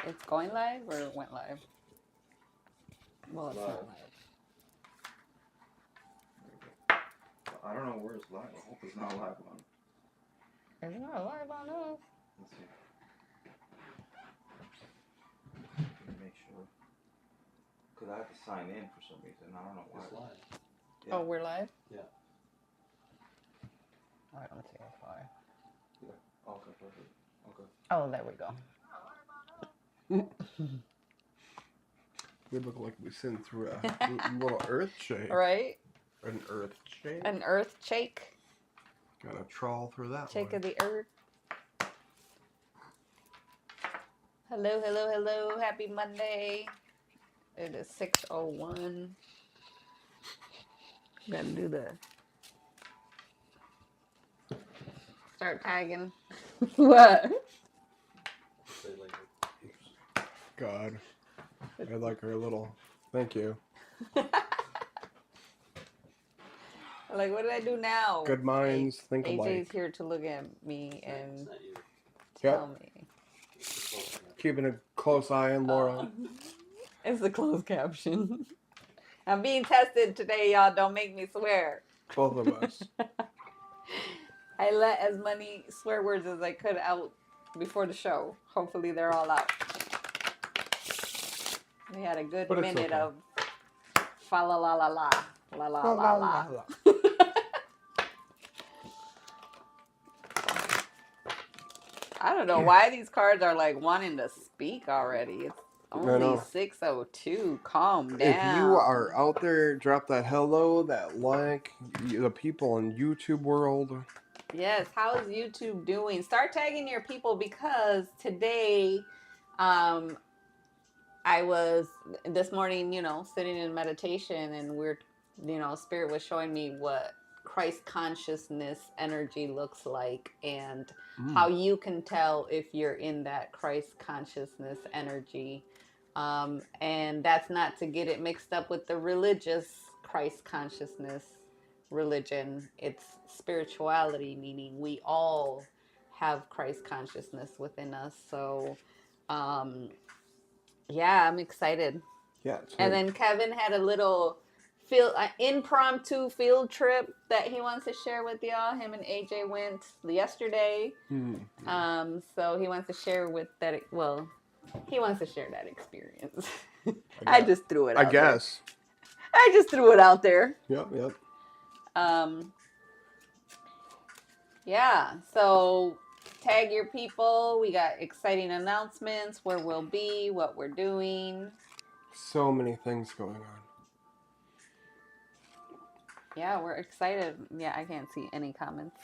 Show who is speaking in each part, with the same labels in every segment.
Speaker 1: It's going live or went live? Well, it's
Speaker 2: Live.
Speaker 1: not live.
Speaker 2: I don't know where it's live. I hope it's not live on.
Speaker 1: It's not live on us.
Speaker 2: Let's see. Make sure. Because I have to sign in for some reason. I don't know why.
Speaker 3: It's live.
Speaker 2: Yeah.
Speaker 1: Oh, we're live?
Speaker 3: Yeah.
Speaker 1: I don't see it live.
Speaker 2: Yeah. Okay, perfect. Okay.
Speaker 1: Oh, there we go.
Speaker 4: We look like we sent through a little earth shake.
Speaker 1: Right?
Speaker 4: An earth shake.
Speaker 1: An earth shake.
Speaker 4: Gotta trawl through that
Speaker 1: Shake
Speaker 4: one.
Speaker 1: of the earth. Hello, hello, hello. Happy Monday. It is 6:01. Gotta do the start tagging. What?
Speaker 3: Say later.
Speaker 4: God. I like her little. Thank you.
Speaker 1: Like, what did I do now?
Speaker 4: Good minds think
Speaker 1: AJ's
Speaker 4: alike.
Speaker 1: here to look at me
Speaker 3: It's
Speaker 1: and
Speaker 3: not you.
Speaker 1: tell me.
Speaker 3: It's close enough.
Speaker 4: Keeping a close eye on Laura.
Speaker 1: It's the closed caption. I'm being tested today, y'all. Don't make me swear.
Speaker 4: Both of us.
Speaker 1: I let as many swear words as I could out before the show. Hopefully they're all out. We had a good
Speaker 4: But it's
Speaker 1: minute
Speaker 4: okay.
Speaker 1: of fa la la la la la la la la. I don't know why these cards are like wanting to speak already. It's only
Speaker 4: know.
Speaker 1: 6:02. Calm down.
Speaker 4: If you are out there, drop that hello, that like, the people in YouTube world.
Speaker 1: Yes, how is YouTube doing? Start tagging your people because today, I was this morning, sitting in meditation and Spirit was showing me what Christ consciousness energy looks like and how you can tell if you're in that Christ consciousness energy. And that's not to get it mixed up with the religious Christ consciousness religion. It's spirituality, meaning we all have Christ consciousness within us. So, yeah, I'm excited.
Speaker 4: Yeah.
Speaker 1: And then Kevin had a little impromptu field trip that he wants to share with y'all. Him and AJ went yesterday. So he wants to share that experience. I just threw it out
Speaker 4: I guess.
Speaker 1: there. I just threw it out there.
Speaker 4: Yep.
Speaker 1: Yeah, so tag your people. We got exciting announcements, where we'll be, what we're doing.
Speaker 4: So many things going on.
Speaker 1: Yeah, we're excited. Yeah, I can't see any comments.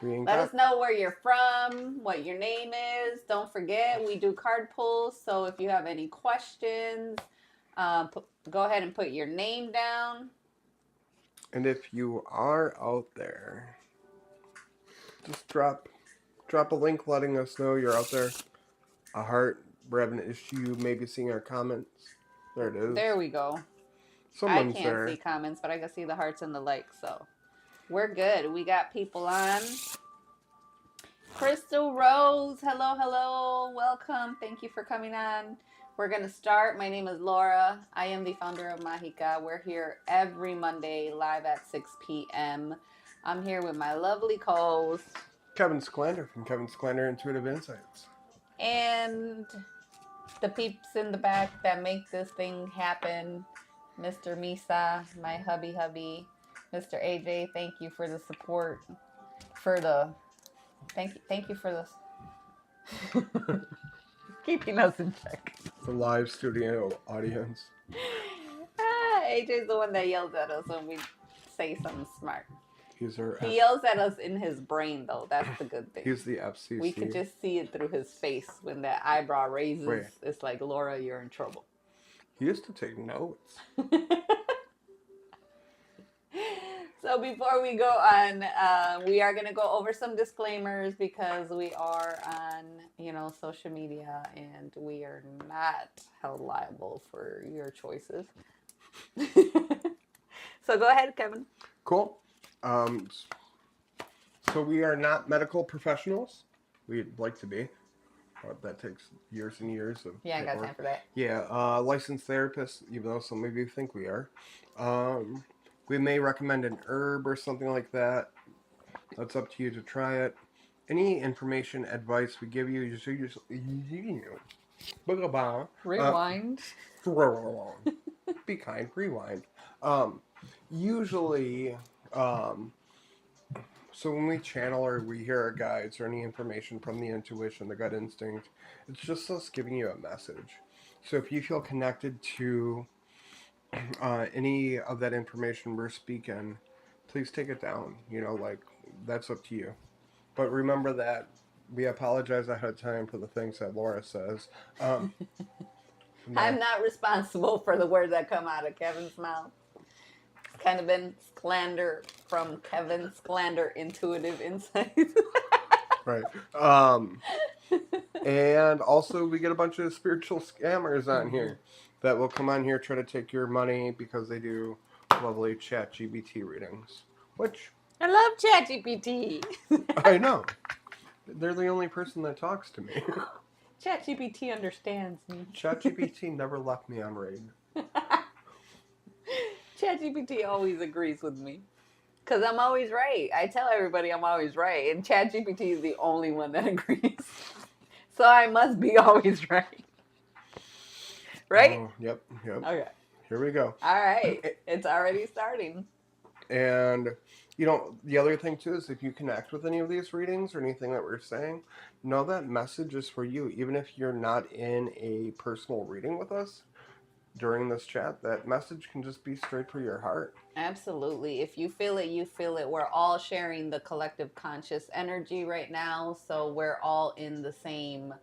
Speaker 4: Let
Speaker 1: us know where you're from, what your name is. Don't forget, we do card pulls. So if you have any questions, go ahead and put your name down.
Speaker 4: And if you are out there, just drop a link letting us know you're out there. A heart, we're having an issue, maybe seeing our comments. There it is.
Speaker 1: There we go.
Speaker 4: Someone's
Speaker 1: I can't
Speaker 4: there.
Speaker 1: see comments, but I can see the hearts and the likes, so we're good. We got people on. Crystal Rose, hello, welcome. Thank you for coming on. We're going to start. My name is Laura. I am the founder of Majica. We're here every Monday live at 6 p.m. I'm here with my lovely co-host,
Speaker 4: Kevin Schlander from Kevin Schlander Intuitive Insights.
Speaker 1: And the peeps in the back that make this thing happen. Mr. Misa, my hubby. Mr. AJ, thank you for the support. Thank you for this. Keeping us in check.
Speaker 4: The live studio audience.
Speaker 1: AJ's the one that yells at us when we say something smart.
Speaker 4: He
Speaker 1: yells at us in his brain, though. That's the good thing.
Speaker 4: He's the FCC.
Speaker 1: We could just see it through his face when that eyebrow raises.
Speaker 4: Wait.
Speaker 1: It's like, Laura, you're in trouble.
Speaker 4: He used to take notes.
Speaker 1: So before we go on, we are going to go over some disclaimers because we are on, social media and we are not held liable for your choices. So go ahead, Kevin.
Speaker 4: Cool. So we are not medical professionals. We'd like to be. that takes years and years of
Speaker 1: Yeah, I got
Speaker 4: paperwork.
Speaker 1: time for that.
Speaker 4: Yeah, licensed therapists, even though some of you think we are. We may recommend an herb or something like that. That's up to you to try it. Any information, advice we give you,
Speaker 1: Rewind.
Speaker 4: be kind, rewind. Usually, so when we channel or we hear our guides or any information from the intuition, the gut instinct, it's just us giving you a message. So if you feel connected to any of that information we're speaking, please take it down. That's up to you. But remember that we apologize ahead of time for the things that Laura says. No.
Speaker 1: I'm not responsible for the words that come out of Kevin's mouth. It's kind of been slander from Kevin, slander intuitive insights.
Speaker 4: Right. And also we get a bunch of spiritual scammers on here that will come on here, try to take your money because they do lovely ChatGPT readings. Which
Speaker 1: I love ChatGPT.
Speaker 4: I know. They're the only person that talks to me.
Speaker 1: ChatGPT understands me.
Speaker 4: ChatGPT never left me on read.
Speaker 1: ChatGPT always agrees with me. Because I'm always right. I tell everybody I'm always right. And ChatGPT is the only one that agrees. So I must be always right. Right?
Speaker 4: Oh, yep.
Speaker 1: Okay.
Speaker 4: Here we go.
Speaker 1: All right. It's already starting.
Speaker 4: And, the other thing, too, is if you connect with any of these readings or anything that we're saying, know that message is for you. Even if you're not in a personal reading with us during this chat, that message can just be straight for your heart.
Speaker 1: Absolutely. If you feel it, you feel it. We're all sharing the collective conscious energy right now. So we're all in the same,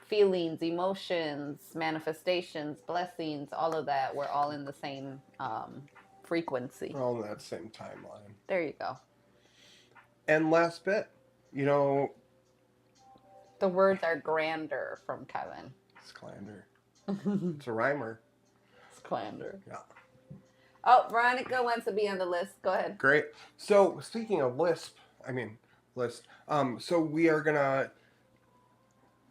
Speaker 1: feelings, emotions, manifestations, blessings, all of that. We're all in the same frequency.
Speaker 4: We're all in that same timeline.
Speaker 1: There you go.
Speaker 4: And last bit,
Speaker 1: the words are grander from Kevin.
Speaker 4: Sclander. It's a rhymer.
Speaker 1: Sclander.
Speaker 4: Yeah.
Speaker 1: Oh, Veronica wants to be on the list. Go ahead.
Speaker 4: Great. So speaking of list, so we are gonna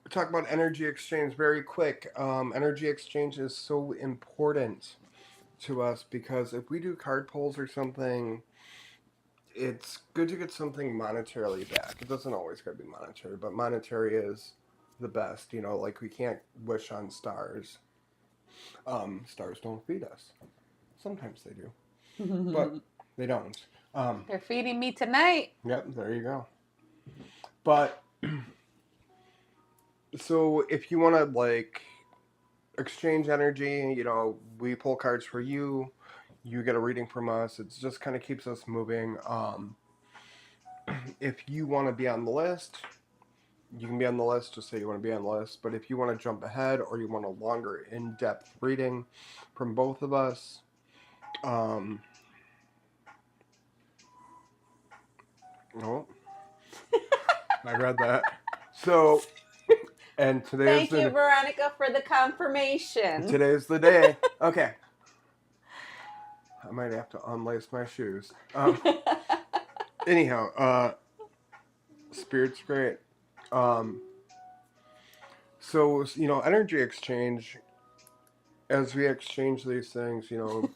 Speaker 4: talk about energy exchange very quick. Energy exchange is so important to us because if we do card pulls or something, it's good to get something monetarily back. It doesn't always gotta be monetary, but monetary is the best. Like we can't wish on stars. Stars don't feed us. Sometimes they do, but they don't.
Speaker 1: They're feeding me tonight.
Speaker 4: Yep, there you go. But so if you want to exchange energy, we pull cards for you. You get a reading from us. It just kind of keeps us moving. If you want to be on the list, you can be on the list. Just say you want to be on the list. But if you want to jump ahead or you want a longer, in-depth reading from both of us, oh, I read that. So, and today
Speaker 1: Thank you, Veronica, for the confirmation.
Speaker 4: Today's the day. Okay. I might have to unlace my shoes. Anyhow, Spirit's great. So, energy exchange, as we exchange these things, if you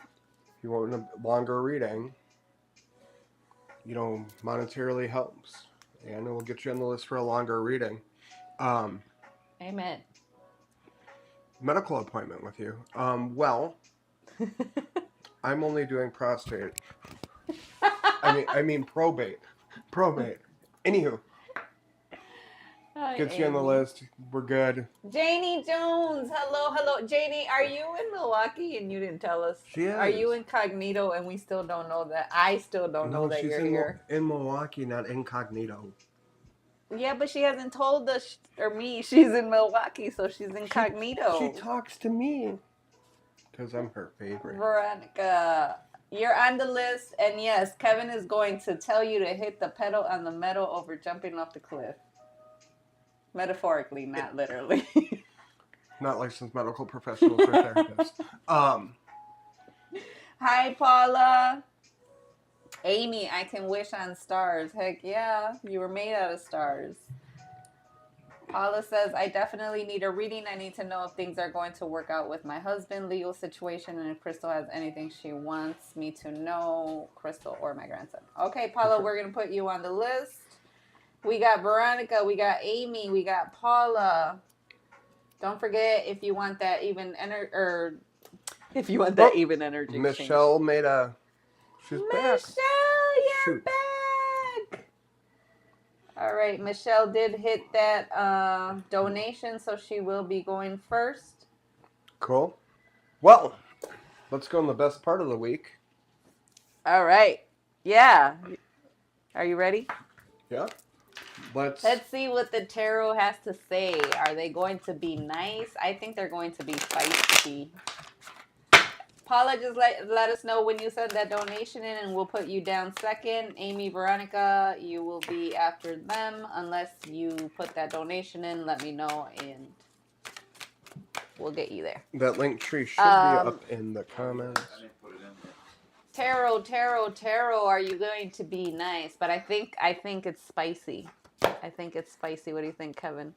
Speaker 4: want a longer reading, monetarily helps. And it will get you on the list for a longer reading.
Speaker 1: Amen.
Speaker 4: Medical appointment with you. Well, I'm only doing prostate. I mean probate. Anywho.
Speaker 1: Hi,
Speaker 4: Gets you on the list. We're good.
Speaker 1: Janie Jones. Hello. Janie, are you in Milwaukee and you didn't tell us?
Speaker 4: She is.
Speaker 1: Are you incognito and we still don't know that? I still don't know that you're here.
Speaker 4: In Milwaukee, not incognito.
Speaker 1: Yeah, but she hasn't told us or me she's in Milwaukee, so she's incognito.
Speaker 4: She talks to me because I'm her favorite.
Speaker 1: Veronica, you're on the list, and yes, Kevin is going to tell you to hit the pedal on the metal over jumping off the cliff. Metaphorically, not literally.
Speaker 4: Not licensed medical professionals or therapists.
Speaker 1: Hi, Paula. Amy, I can wish on stars. Heck yeah, you were made out of stars. Paula says, I definitely need a reading. I need to know if things are going to work out with my husband, legal situation, and if Crystal has anything she wants me to know, Crystal or my grandson. Okay, Paula, we're going to put you on the list. We got Veronica, we got Amy, we got Paula. Don't forget, if you want that even energy, or if you want that even energy exchange.
Speaker 4: Michelle made a... She's back.
Speaker 1: Michelle, you're
Speaker 4: Shoot.
Speaker 1: back. All right, Michelle did hit that donation, so she will be going first.
Speaker 4: Cool. Well, let's go on the best part of the week.
Speaker 1: All right. Yeah. Are you ready?
Speaker 4: Yeah.
Speaker 1: Let's see what the tarot has to say. Are they going to be nice? I think they're going to be feisty. Paula, just let us know when you send that donation in, and we'll put you down second. Amy, Veronica, you will be after them. Unless you put that donation in, let me know, and we'll get you there.
Speaker 4: That link tree should be up in the comments.
Speaker 2: I didn't put it in there.
Speaker 1: Tarot, are you going to be nice? But I think it's spicy. I think it's spicy. What do you think, Kevin?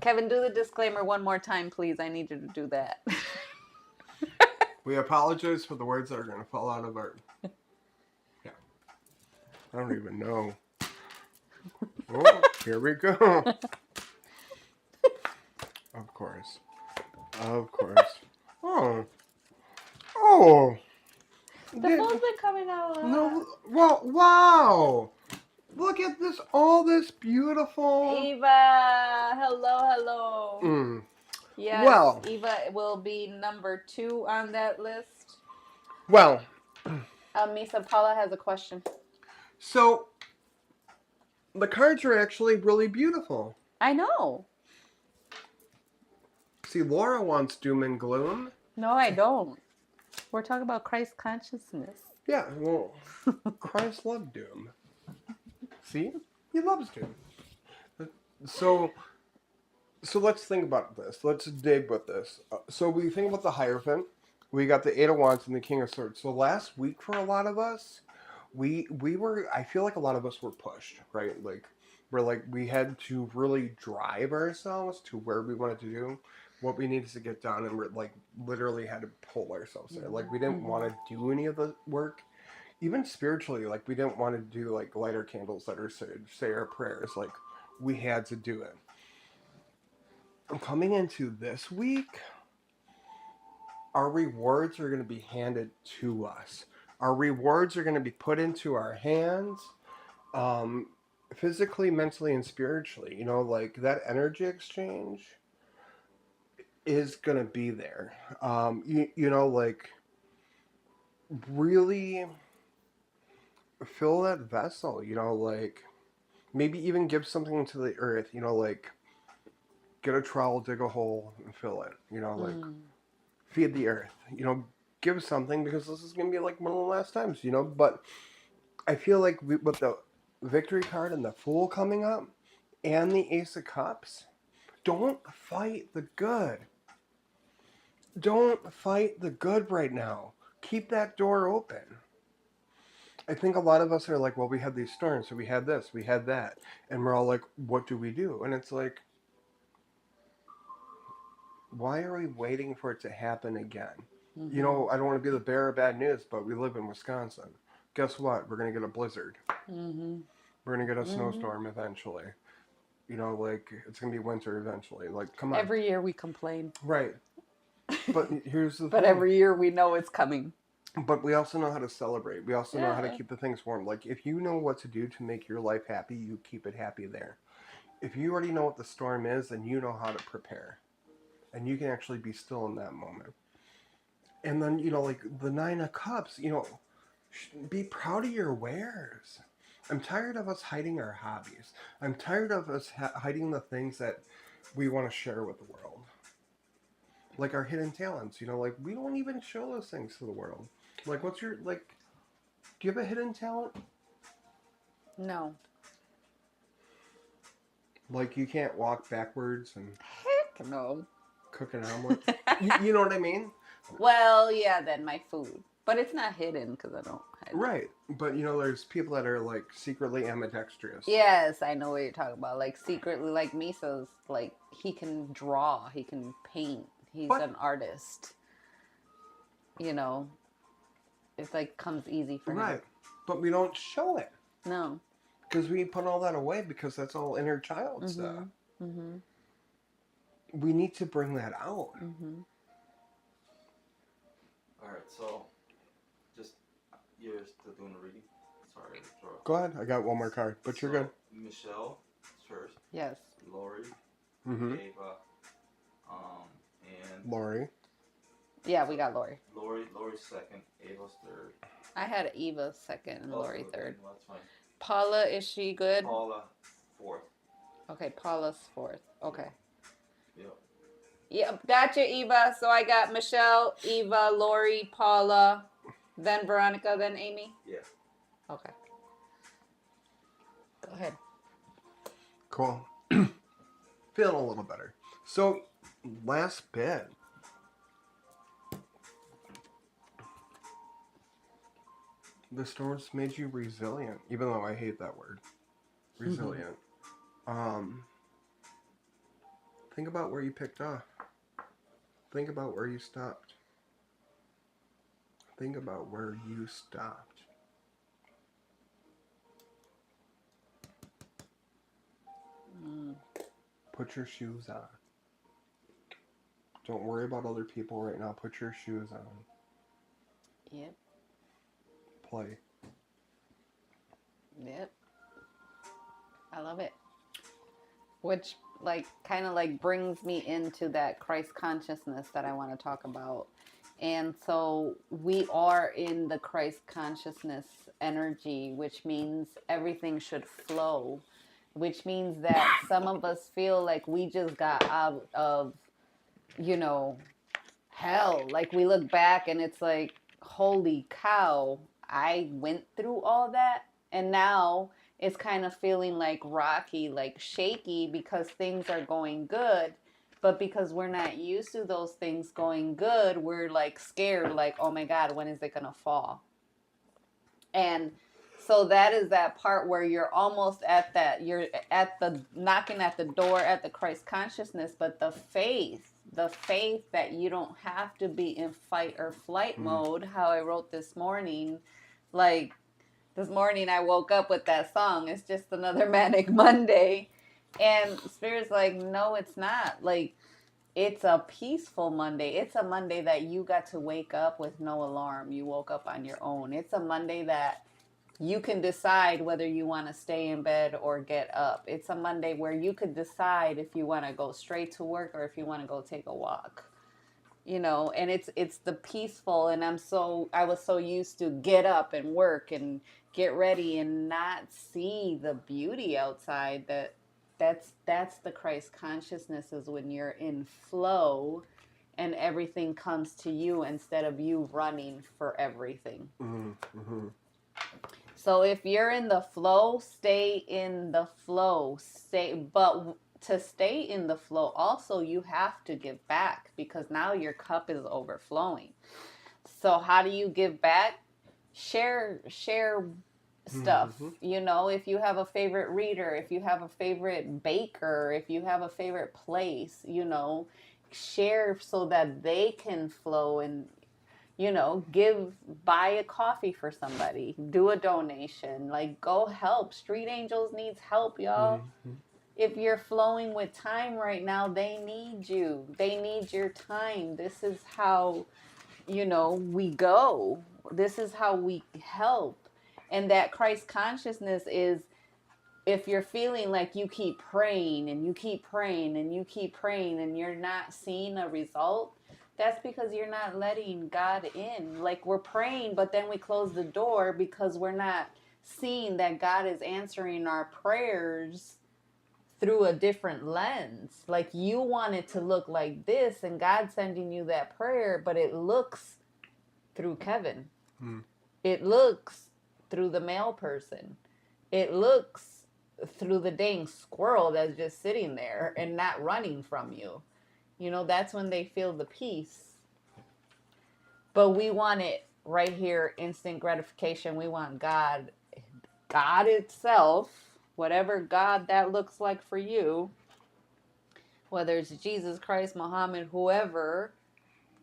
Speaker 1: Kevin, do the disclaimer one more time, please. I need you to do that.
Speaker 4: We apologize for the words that are going to fall out of our... Yeah. I don't even know. Oh, here we go. Of course. Of course. Oh.
Speaker 1: The phone's been coming out.
Speaker 4: No. Well, wow. Look at this. All this beautiful.
Speaker 1: Eva, hello. Yes,
Speaker 4: well,
Speaker 1: Eva will be number 2 on that list.
Speaker 4: Well.
Speaker 1: Misa, Paula has a question.
Speaker 4: So, the cards are actually really beautiful.
Speaker 1: I know.
Speaker 4: See, Laura wants doom and gloom.
Speaker 1: No, I don't. We're talking about Christ consciousness.
Speaker 4: Yeah, well, Christ loved doom. See? He loves doom. So let's think about this. Let's dig with this. So we think about the Hierophant. We got the Eight of Wands and the King of Swords. So last week for a lot of us, we were, I feel like a lot of us were pushed, right? We had to really drive ourselves to where we wanted to do what we needed to get done, and we're literally had to pull ourselves there. We didn't want to do any of the work. Even spiritually, we didn't want to do light our candles that are say our prayers. We had to do it. Coming into this week, our rewards are going to be handed to us. Our rewards are going to be put into our hands, physically, mentally, and spiritually. That energy exchange is going to be there. Really fill that vessel, maybe even give something to the earth, get a trowel, dig a hole, and fill it, feed the earth, give something, because this is going to be one of the last times, but I feel like with the Victory card and the Fool coming up and the Ace of Cups, don't fight the good. Don't fight the good right now. Keep that door open. I think a lot of us are well, we had these storms, so we had this, we had that. And we're all what do we do? And it's why are we waiting for it to happen again? Mm-hmm. I don't want to be the bearer of bad news, but we live in Wisconsin. Guess what? We're going to get a blizzard. Mm-hmm. We're going to get a snowstorm eventually. It's going to be winter eventually. Come on.
Speaker 1: Every year we complain.
Speaker 4: Right. But here's the thing.
Speaker 1: But every year we know it's coming.
Speaker 4: But we also know how to celebrate. We also know how to keep the things warm. If you know what to do to make your life happy, you keep it happy there. If you already know what the storm is, then you know how to prepare. And you can actually be still in that moment. And then, the Nine of Cups, be proud of your wares. I'm tired of us hiding our hobbies. I'm tired of us hiding the things that we want to share with the world. Our hidden talents, we don't even show those things to the world. What's your, do you have a hidden talent?
Speaker 1: No.
Speaker 4: You can't walk backwards and...
Speaker 1: Heck no.
Speaker 4: Cook an omelet? you know what I mean?
Speaker 1: Well, yeah, then my food. But it's not hidden because I don't hide it.
Speaker 4: Right. But, there's people that are, like, secretly ambidextrous.
Speaker 1: Yes, I know what you're talking about. Like secretly, like Misa's, like he can draw, he can paint. He's
Speaker 4: What?
Speaker 1: an artist. It's like comes easy for him.
Speaker 4: Right. But we don't show it.
Speaker 1: No.
Speaker 4: Because we put all that away because that's all inner child stuff.
Speaker 1: Mm-hmm.
Speaker 4: We need to bring that out.
Speaker 1: Mm-hmm.
Speaker 2: Alright, so you're still doing the reading? Sorry to interrupt.
Speaker 4: Go ahead. I got one more card, but you're good.
Speaker 2: Michelle first.
Speaker 1: Yes.
Speaker 2: Lori,
Speaker 4: Mm-hmm.
Speaker 2: Ava, and
Speaker 4: Lori.
Speaker 1: Yeah, we got Lori.
Speaker 2: Lori's second, Ava's third.
Speaker 1: I had Eva second and Lori
Speaker 2: okay,
Speaker 1: third.
Speaker 2: well, that's fine.
Speaker 1: Paula, is she good?
Speaker 2: Paula fourth.
Speaker 1: Okay, Paula's fourth. Okay.
Speaker 2: Yep.
Speaker 1: Yep, gotcha, Eva. So I got Michelle, Eva, Lori, Paula, then Veronica, then Amy.
Speaker 2: Yeah.
Speaker 1: Okay. Go ahead.
Speaker 4: Cool. Feeling a little better. So, last bit. The storms made you resilient, even though I hate that word. Resilient. Think about where you picked off. Think about where you stopped. Think about where you stopped. Put your shoes on. Don't worry about other people right now. Put your shoes on.
Speaker 1: Yep.
Speaker 4: Play.
Speaker 1: Yep. I love it. Which kind of brings me into that Christ consciousness that I want to talk about. And so we are in the Christ consciousness energy, which means everything should flow, which means that some of us feel like we just got out of, hell. Like we look back and it's like, holy cow, I went through all that. And now it's kind of feeling like rocky, like shaky because things are going good. But because we're not used to those things going good, we're like scared, like, oh my God, when is it going to fall? And so that is that part where you're almost you're at the knocking at the door at the Christ consciousness, but the faith that you don't have to be in fight or flight mode, how I wrote this morning, like this morning I woke up with that song, it's just another manic Monday. And Spirit's like, no, it's not. Like, it's a peaceful Monday. It's a Monday that you got to wake up with no alarm. You woke up on your own. It's a Monday that you can decide whether you want to stay in bed or get up. It's a Monday where you could decide if you want to go straight to work or if you want to go take a walk. And it's the peaceful, and I was so used to get up and work and get ready and not see the beauty outside. That's the Christ consciousness, is when you're in flow and everything comes to you instead of you running for everything.
Speaker 4: Mm-hmm.
Speaker 1: So if you're in the flow, stay in the flow. But to stay in the flow, also you have to give back, because now your cup is overflowing. So how do you give back? Share stuff. If you have a favorite reader, if you have a favorite baker, if you have a favorite place, share so that they can flow, and buy a coffee for somebody, do a donation, like go help. Street Angels needs help, y'all. If you're flowing with time right now, they need you. They need your time. This is how, we go. This is how we help. And that Christ consciousness is, if you're feeling like you keep praying and you keep praying and you keep praying and you're not seeing a result, that's because you're not letting God in. Like, we're praying, but then we close the door because we're not seeing that God is answering our prayers through a different lens. Like, you want it to look like this, and God's sending you that prayer, but it looks through Kevin. It looks through the male person. It looks through the dang squirrel that's just sitting there and not running from you. That's when they feel the peace. But we want it right here, instant gratification. We want God, God itself, whatever God that looks like for you, whether it's Jesus Christ, Muhammad, whoever,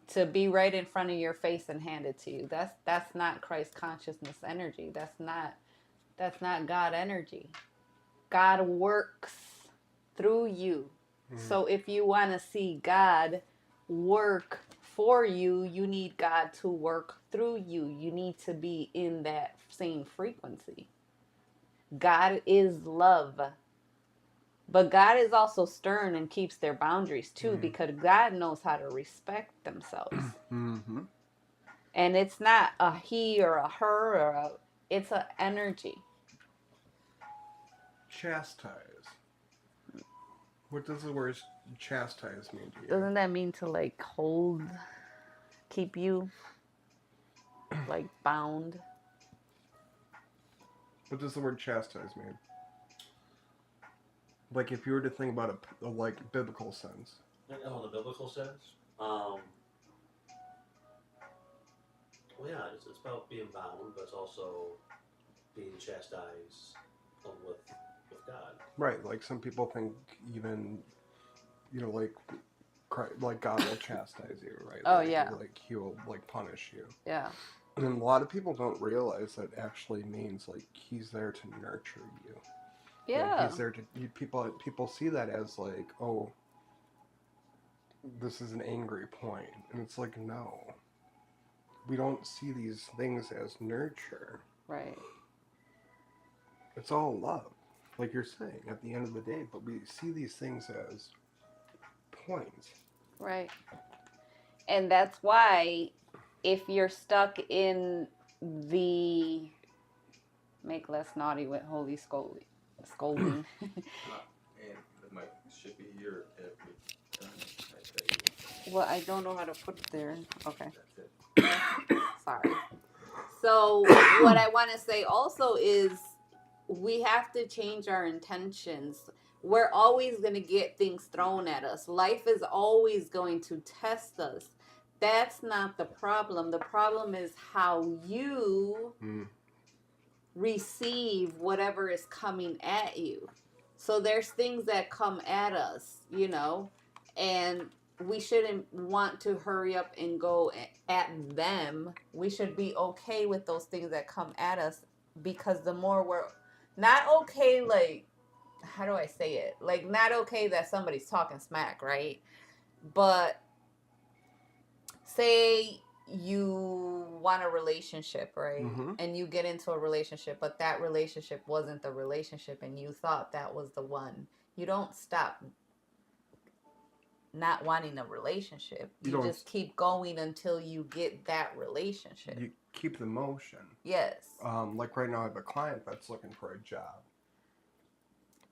Speaker 1: to be right in front of your face and hand it to you. That's not Christ consciousness energy. That's not God energy. God works through you. So if you want to see God work for you, you need God to work through you. You need to be in that same frequency. God is love. But God is also stern and keeps their boundaries too, because God knows how to respect themselves.
Speaker 4: Mm-hmm.
Speaker 1: And it's not a he or a her or a, it's an energy.
Speaker 4: Chastise. What does the word chastise mean to you?
Speaker 1: Doesn't that mean to like hold, keep you like bound?
Speaker 4: What does the word chastise mean? Like if you were to think about a like biblical sense.
Speaker 3: Oh, in the biblical sense? Well, yeah, it's about being bound, but it's also being chastised with God.
Speaker 4: Right, like some people think even, like God will chastise you, right?
Speaker 1: Oh,
Speaker 4: like,
Speaker 1: yeah.
Speaker 4: Like he will like punish you.
Speaker 1: Yeah.
Speaker 4: And a lot of people don't realize that actually means like he's there to nurture you.
Speaker 1: Yeah.
Speaker 4: Like, he's there to people see that as like, oh, this is an angry point, and it's like, no, we don't see these things as nurture.
Speaker 1: Right.
Speaker 4: It's all love, like you're saying at the end of the day. But we see these things as points.
Speaker 1: Right. And that's why if you're stuck in the make less naughty with holy scolding.
Speaker 2: And the mic should be here every time I tell you.
Speaker 1: Well, I don't know how to put it there. Okay.
Speaker 2: That's it.
Speaker 1: Sorry. So what I want to say also is we have to change our intentions. We're always going to get things thrown at us. Life is always going to test us. That's not the problem. The problem is how you receive whatever is coming at you. So there's things that come at us, and we shouldn't want to hurry up and go at them. We should be okay with those things that come at us, because the more we're not okay, like, how do I say it? Like, not okay that somebody's talking smack, right? But say you want a relationship, right?
Speaker 4: Mm-hmm.
Speaker 1: And you get into a relationship, but that relationship wasn't the relationship and you thought that was the one. You don't stop not wanting a relationship. You just keep going until you get that relationship.
Speaker 4: You keep the motion.
Speaker 1: Yes.
Speaker 4: Like right now I have a client that's looking for a job.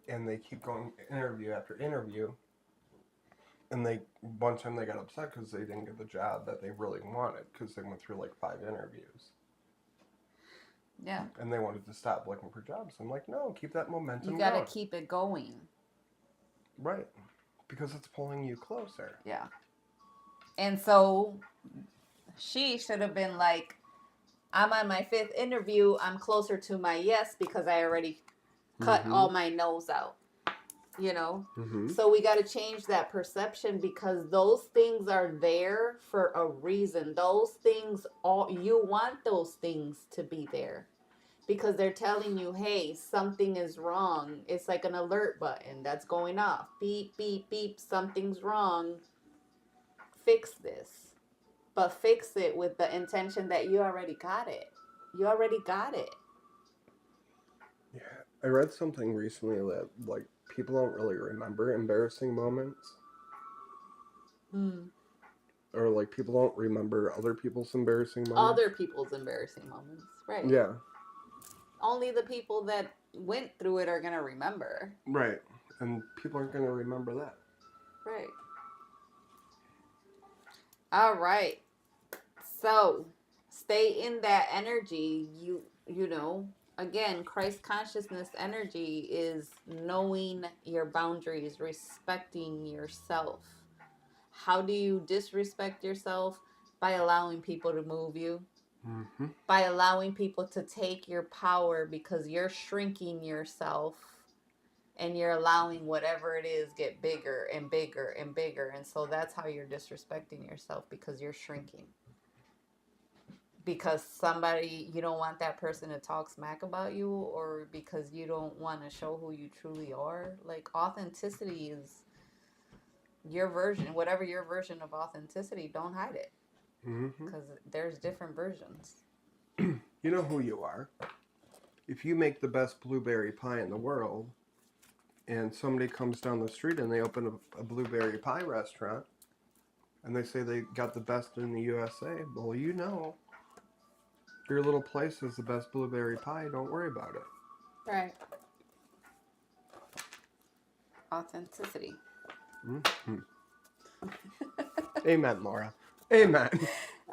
Speaker 4: And they keep going interview after interview. And one time they got upset because they didn't get the job that they really wanted, because they went through like 5 interviews.
Speaker 1: Yeah.
Speaker 4: And they wanted to stop looking for jobs. I'm like, no, keep that momentum
Speaker 1: You got to
Speaker 4: going.
Speaker 1: keep it going.
Speaker 4: Right. Because it's pulling you closer.
Speaker 1: Yeah. And so she should have been like, I'm on my 5th interview. I'm closer to my yes because I already cut all my no's out. So we got to change that perception, because those things are there for a reason. Those things, you want those things to be there, because they're telling you, hey, something is wrong. It's like an alert button that's going off. Beep, beep, beep. Something's wrong. Fix this. But fix it with the intention that you already got it. You already got it.
Speaker 4: Yeah. I read something recently that, like, people don't really remember embarrassing moments. Or, like, people don't remember other people's embarrassing moments.
Speaker 1: Other people's embarrassing moments. Right.
Speaker 4: Yeah.
Speaker 1: Only the people that went through it are going to remember.
Speaker 4: Right. And people aren't going to remember that.
Speaker 1: Right. All right. So, stay in that energy. Again, Christ consciousness energy is knowing your boundaries, respecting yourself. How do you disrespect yourself? By allowing people to move you.
Speaker 4: Mm-hmm.
Speaker 1: by allowing people to take your power because you're shrinking yourself and you're allowing whatever it is get bigger and bigger and bigger. And so that's how you're disrespecting yourself, because you're shrinking. Because somebody, you don't want that person to talk smack about you, or because you don't want to show who you truly are. Like, authenticity is your version, whatever your version of authenticity, don't hide it,
Speaker 4: Mm-hmm.
Speaker 1: because there's different versions.
Speaker 4: You know who you are. If you make the best blueberry pie in the world, and somebody comes down the street and they open a blueberry pie restaurant, and they say they got the best in the USA, well, you know, your little place is the best blueberry pie. Don't worry about it.
Speaker 1: Right. Authenticity.
Speaker 4: Mm-hmm. Amen, Laura. Amen.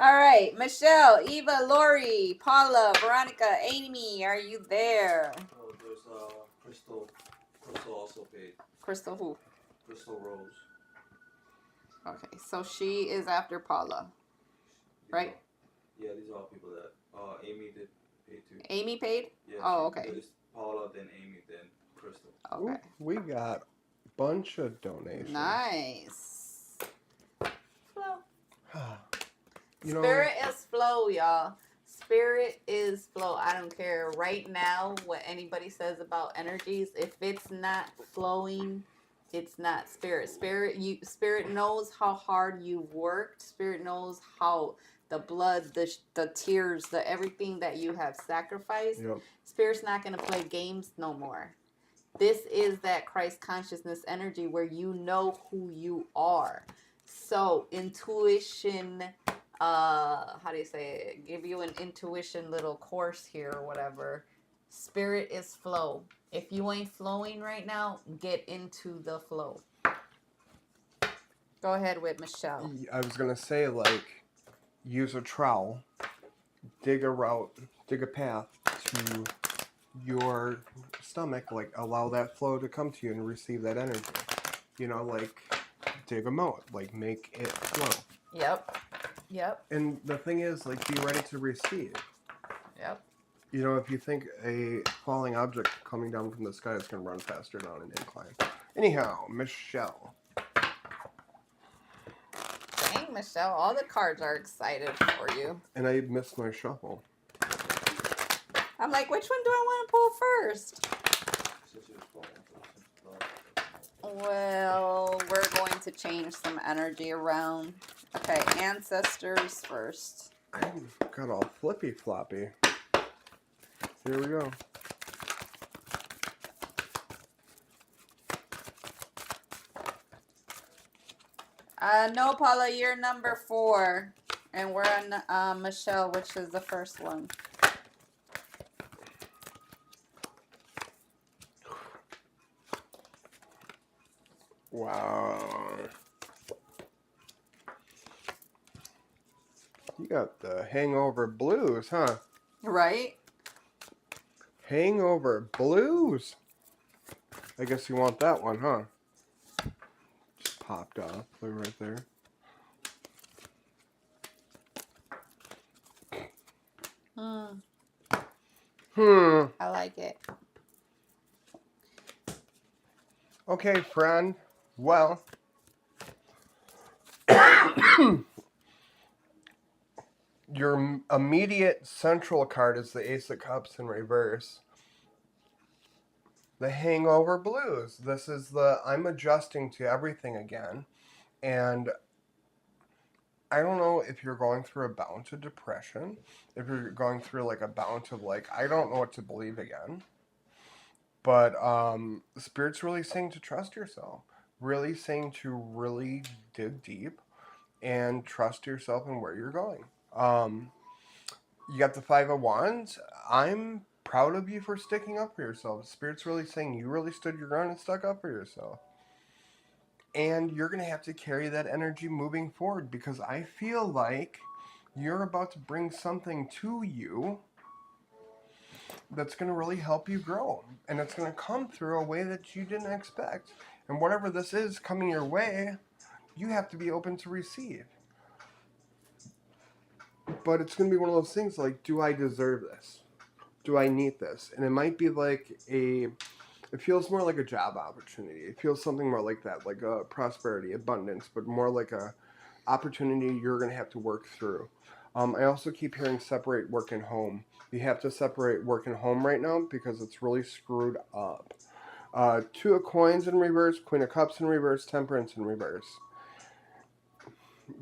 Speaker 1: All right, Michelle, Eva, Lori, Paula, Veronica, Amy, are you there?
Speaker 2: Oh, there's Crystal. Crystal also paid.
Speaker 1: Crystal who?
Speaker 2: Crystal Rose.
Speaker 1: Okay, so she is after Paula, right?
Speaker 2: Yeah, these are all people that. Amy did pay too.
Speaker 1: Amy paid?
Speaker 2: Yeah.
Speaker 1: Oh, okay.
Speaker 2: There's Paula, then Amy, then Crystal.
Speaker 1: Okay.
Speaker 4: Ooh, we got a bunch of donations.
Speaker 1: Nice. Flow.
Speaker 4: You know,
Speaker 1: Spirit is flow, y'all. Spirit is flow. I don't care right now what anybody says about energies. If it's not flowing, it's not spirit. Spirit knows how hard you've worked. Spirit knows how the blood, the tears, the everything that you have sacrificed.
Speaker 4: Yep.
Speaker 1: Spirit's not going to play games no more. This is that Christ consciousness energy where you know who you are. So intuition, how do you say it? Give you an intuition little course here or whatever. Spirit is flow. If you ain't flowing right now, get into the flow. Go ahead with Michelle.
Speaker 4: I was going to say, like, use a trowel, dig a route, dig a path to your stomach, like, allow that flow to come to you and receive that energy. You know, like, dig a moat, like, make it flow.
Speaker 1: Yep.
Speaker 4: And the thing is, like, be ready to receive.
Speaker 1: Yep.
Speaker 4: You know, if you think a falling object coming down from the sky is going to run faster down an incline. Anyhow, Michelle.
Speaker 1: Dang, Michelle, all the cards are excited for you.
Speaker 4: And I missed my shuffle.
Speaker 1: I'm like, which one do I want to pull first? Well, we're going to change some energy around. Okay, ancestors first.
Speaker 4: I got all flippy floppy. Here we go.
Speaker 1: No, Paula, you're number 4. And we're on Michelle, which is the first one.
Speaker 4: Wow. You got the hangover blues, huh?
Speaker 1: Right?
Speaker 4: Hangover blues. I guess you want that one, huh? Just popped off. Look right there.
Speaker 1: I like it.
Speaker 4: Okay, friend. Well, your immediate central card is the Ace of Cups in reverse. The hangover blues. This is the I'm adjusting to everything again. And I don't know if you're going through a bout of depression, if you're going through like a bout of like, I don't know what to believe again. But the Spirit's really saying to trust yourself. Really saying to really dig deep and trust yourself and where you're going. You got the 5 of Wands. I'm proud of you for sticking up for yourself. Spirit's really saying you really stood your ground and stuck up for yourself. And you're going to have to carry that energy moving forward, because I feel like you're about to bring something to you that's going to really help you grow. And it's going to come through a way that you didn't expect. And whatever this is coming your way, you have to be open to receive. But it's going to be one of those things like, do I deserve this? Do I need this? And it might be like it feels more like a job opportunity. It feels something more like that, like a prosperity, abundance, but more like a opportunity you're going to have to work through. I also keep hearing separate work and home. You have to separate work and home right now because it's really screwed up. Two of coins in reverse, queen of cups in reverse, temperance in reverse.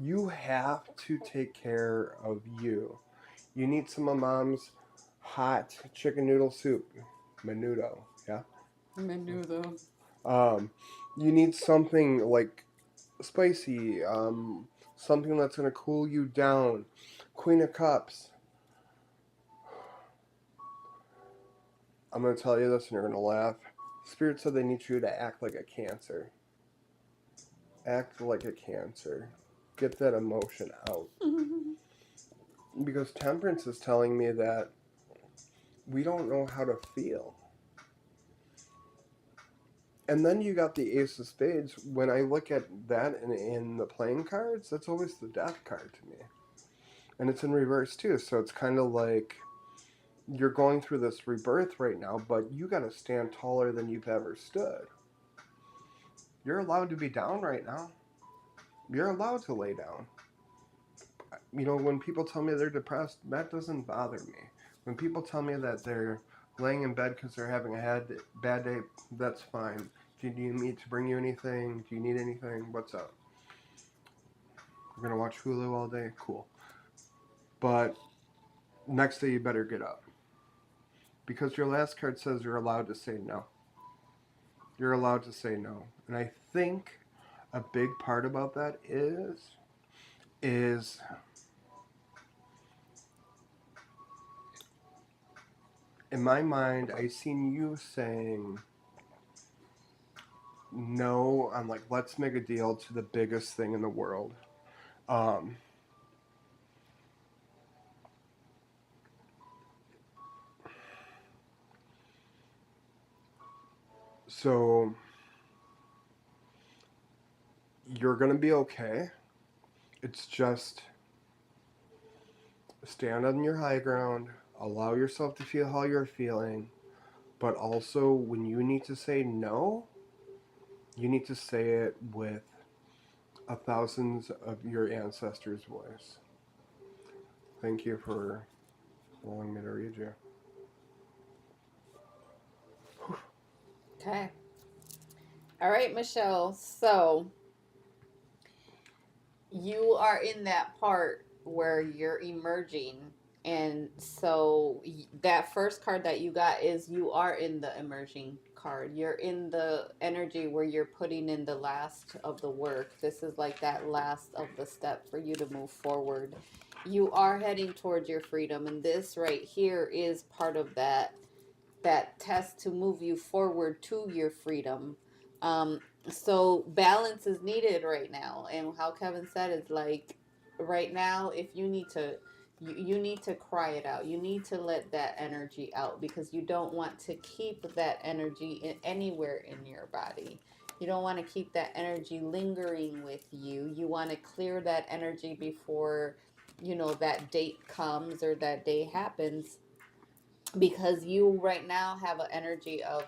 Speaker 4: You have to take care of you. You need some of mom's hot chicken noodle soup. Menudo, yeah?
Speaker 1: Menudo.
Speaker 4: You need something like spicy, something that's going to cool you down. Queen of Cups. I'm going to tell you this and you're going to laugh. Spirit said they need you to act like a Cancer. Act like a Cancer. Get that emotion out. Because Temperance is telling me that we don't know how to feel. And then you got the Ace of Spades. When I look at that in the playing cards, that's always the Death card to me. And it's in reverse too, so it's kind of like you're going through this rebirth right now, but you got to stand taller than you've ever stood. You're allowed to be down right now. You're allowed to lay down. You know, when people tell me they're depressed, that doesn't bother me. When people tell me that they're laying in bed because they're having a bad day, that's fine. Do you need me to bring you anything? Do you need anything? What's up? We're going to watch Hulu all day? Cool. But next day you better get up. Because your last card says you're allowed to say no. You're allowed to say no. And I think a big part about that is in my mind, I seen you saying no on like, let's make a deal to the biggest thing in the world. So you're going to be okay. It's just stand on your high ground, allow yourself to feel how you're feeling, but also when you need to say no, you need to say it with thousands of your ancestors' voice. Thank you for allowing me to read you.
Speaker 1: Okay. All right, Michelle. So you are in that part where you're emerging. And so that first card that you got is you are in the emerging card. You're in the energy where you're putting in the last of the work. This is like that last of the step for you to move forward. You are heading towards your freedom. And this right here is part of that test to move you forward to your freedom. So balance is needed right now, and how Kevin said is like right now, if you need to, you need to cry it out. You need to let that energy out because you don't want to keep that energy anywhere in your body. You don't want to keep that energy lingering with you. You want to clear that energy before that date comes or that day happens, because you right now have an energy of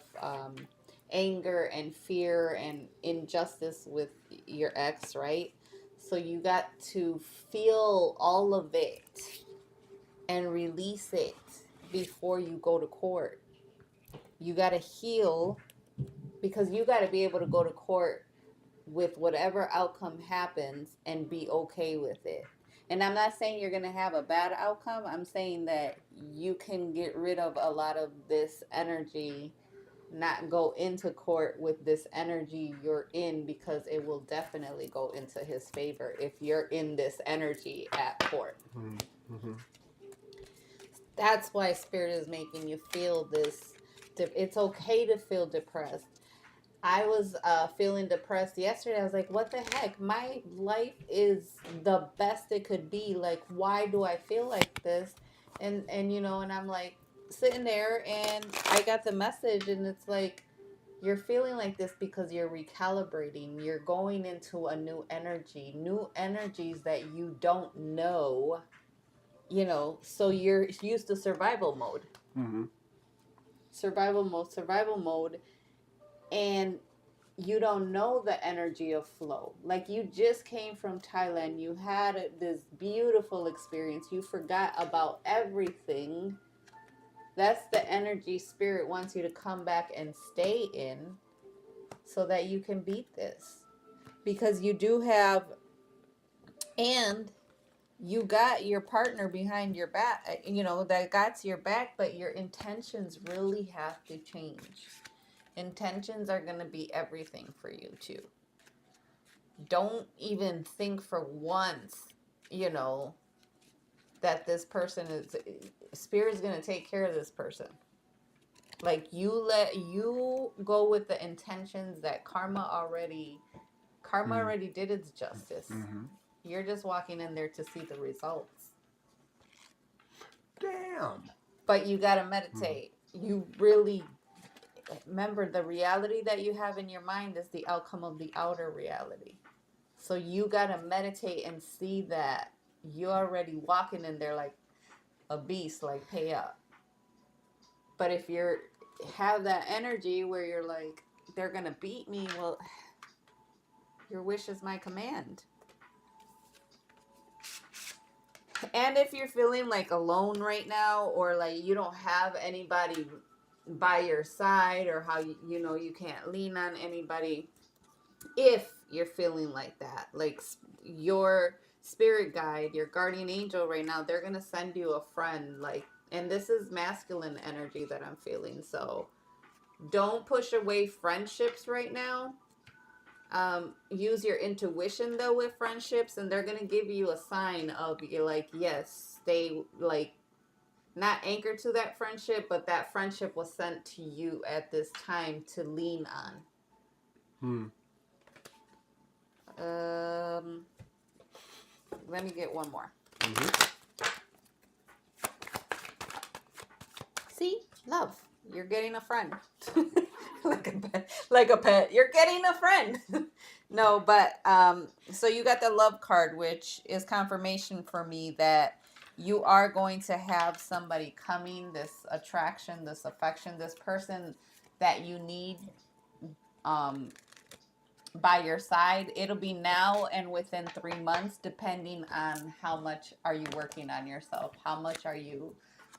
Speaker 1: anger and fear and injustice with your ex, right? So you got to feel all of it and release it before you go to court. You got to heal, because you got to be able to go to court with whatever outcome happens and be okay with it. And I'm not saying you're going to have a bad outcome. I'm saying that you can get rid of a lot of this energy, not go into court with this energy you're in, because it will definitely go into his favor if you're in this energy at court.
Speaker 4: Mm-hmm.
Speaker 1: That's why Spirit is making you feel this. It's okay to feel depressed. I was feeling depressed yesterday. I was like, what the heck? My life is the best it could be. Like, why do I feel like this? And and I'm like sitting there and I got the message, and it's like, you're feeling like this because you're recalibrating. You're going into a new energy, new energies that you don't know so you're used to survival mode.
Speaker 4: Mm-hmm.
Speaker 1: Survival mode, and you don't know the energy of flow. Like, you just came from Thailand, you had this beautiful experience, you forgot about everything. That's the energy spirit wants you to come back and stay in, so that you can beat this. Because you do have, and you got your partner behind your back, that got your back, but your intentions really have to change. Intentions are going to be everything for you too. Don't even think for once, that this person is, spirit is going to take care of this person. Like, you go with the intentions that karma already did its justice.
Speaker 4: Mm-hmm.
Speaker 1: You're just walking in there to see the results.
Speaker 4: Damn.
Speaker 1: But you got to meditate. You really remember, the reality that you have in your mind is the outcome of the outer reality. So you got to meditate and see that you're already walking in there like a beast, like pay up. But if you're have that energy where you're like, they're going to beat me, well, your wish is my command. And if you're feeling like alone right now, or like you don't have anybody by your side, or how you can't lean on anybody, if you're feeling like that, like your spirit guide, your guardian angel right now, they're gonna send you a friend, like, and this is masculine energy that I'm feeling. So don't push away friendships right now. Use your intuition though with friendships, and they're gonna give you a sign of, you're like, yes, stay, like, not anchored to that friendship, but that friendship was sent to you at this time to lean on. Let me get one more.
Speaker 4: Mm-hmm.
Speaker 1: See, love, you're getting a friend. like a pet, you're getting a friend. No, but so you got the love card, which is confirmation for me that you are going to have somebody coming, this attraction, this affection, this person that you need by your side. It'll be now and within 3 months, depending on how much are you working on yourself, how much are you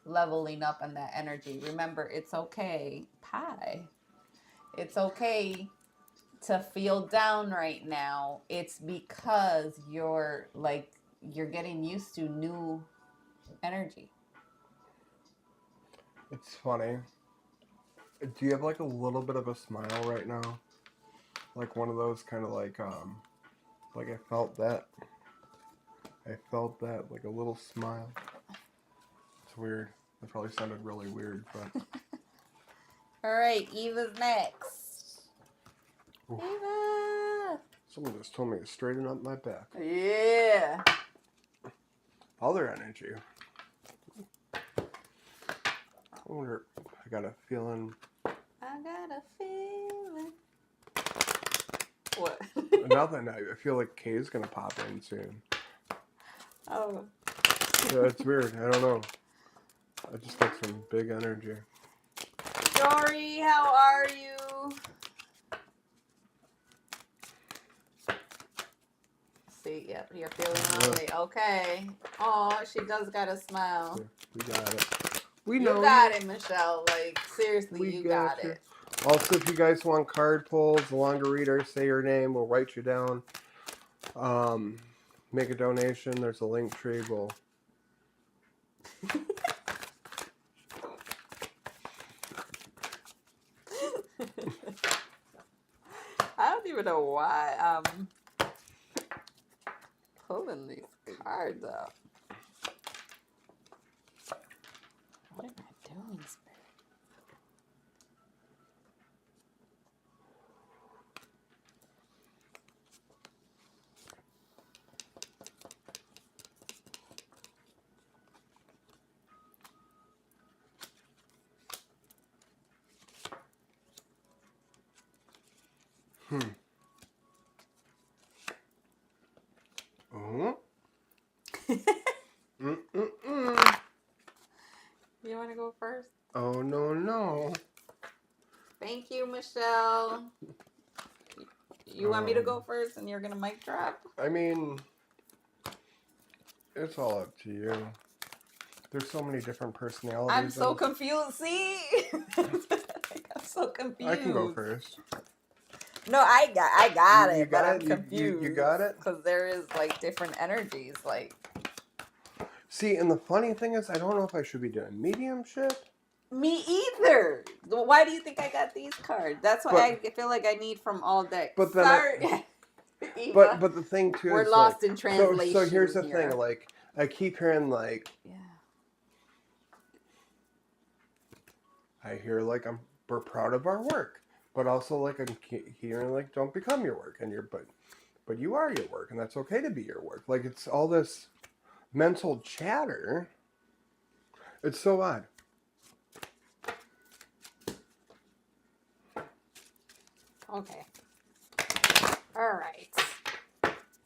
Speaker 1: leveling up on that energy. Remember, it's okay, it's okay to feel down right now. It's because you're getting used to new energy.
Speaker 4: It's funny. Do you have like a little bit of a smile right now? Like one of those kind of like I felt that. Like a little smile. It's weird. That probably sounded really weird, but.
Speaker 1: All right, Eva's next.
Speaker 4: Oof.
Speaker 1: Eva.
Speaker 4: Someone just told me to straighten up my back.
Speaker 1: Yeah.
Speaker 4: Other energy. I wonder. I got a feeling.
Speaker 1: What?
Speaker 4: Nothing. I feel like Kay's gonna pop in soon.
Speaker 1: Oh.
Speaker 4: Yeah, it's weird. I don't know. I just got some big energy.
Speaker 1: Dory, how are you? See, yep, you're feeling lovely. Okay. Oh, she does got a smile.
Speaker 4: Yeah, we got it. We
Speaker 1: You
Speaker 4: know.
Speaker 1: got it, Michelle. Like, seriously, you got it.
Speaker 4: Also, if you guys want card pulls, the longer reader, say your name, we'll write you down. Make a donation. There's a link tree. We'll.
Speaker 1: I don't even know why I'm pulling these cards out. What am I doing, Spirit?
Speaker 4: Oh.
Speaker 1: first?
Speaker 4: Oh, no.
Speaker 1: Thank you, Michelle. You want me to go first and you're going to mic drop?
Speaker 4: I mean, it's all up to you. There's so many different personalities.
Speaker 1: I'm so confused. See? I'm so confused.
Speaker 4: I can go first.
Speaker 1: No, I got
Speaker 4: You
Speaker 1: it, but
Speaker 4: got
Speaker 1: I'm
Speaker 4: it?
Speaker 1: confused.
Speaker 4: You got it?
Speaker 1: Because there is, like, different energies. Like,
Speaker 4: See, and the funny thing is, I don't know if I should be doing mediumship.
Speaker 1: me either. Why do you think I got these cards? That's what I feel like I need from all decks.
Speaker 4: But then
Speaker 1: Sorry. Eva,
Speaker 4: but the thing too
Speaker 1: we're
Speaker 4: is
Speaker 1: lost
Speaker 4: like,
Speaker 1: in translation.
Speaker 4: So here's the
Speaker 1: here.
Speaker 4: thing, like I keep hearing like
Speaker 1: Yeah.
Speaker 4: I hear like we're proud of our work, but also like I'm hearing like don't become your work, and but you are your work, and that's okay to be your work. Like it's all this mental chatter. It's so odd.
Speaker 1: Okay. All right.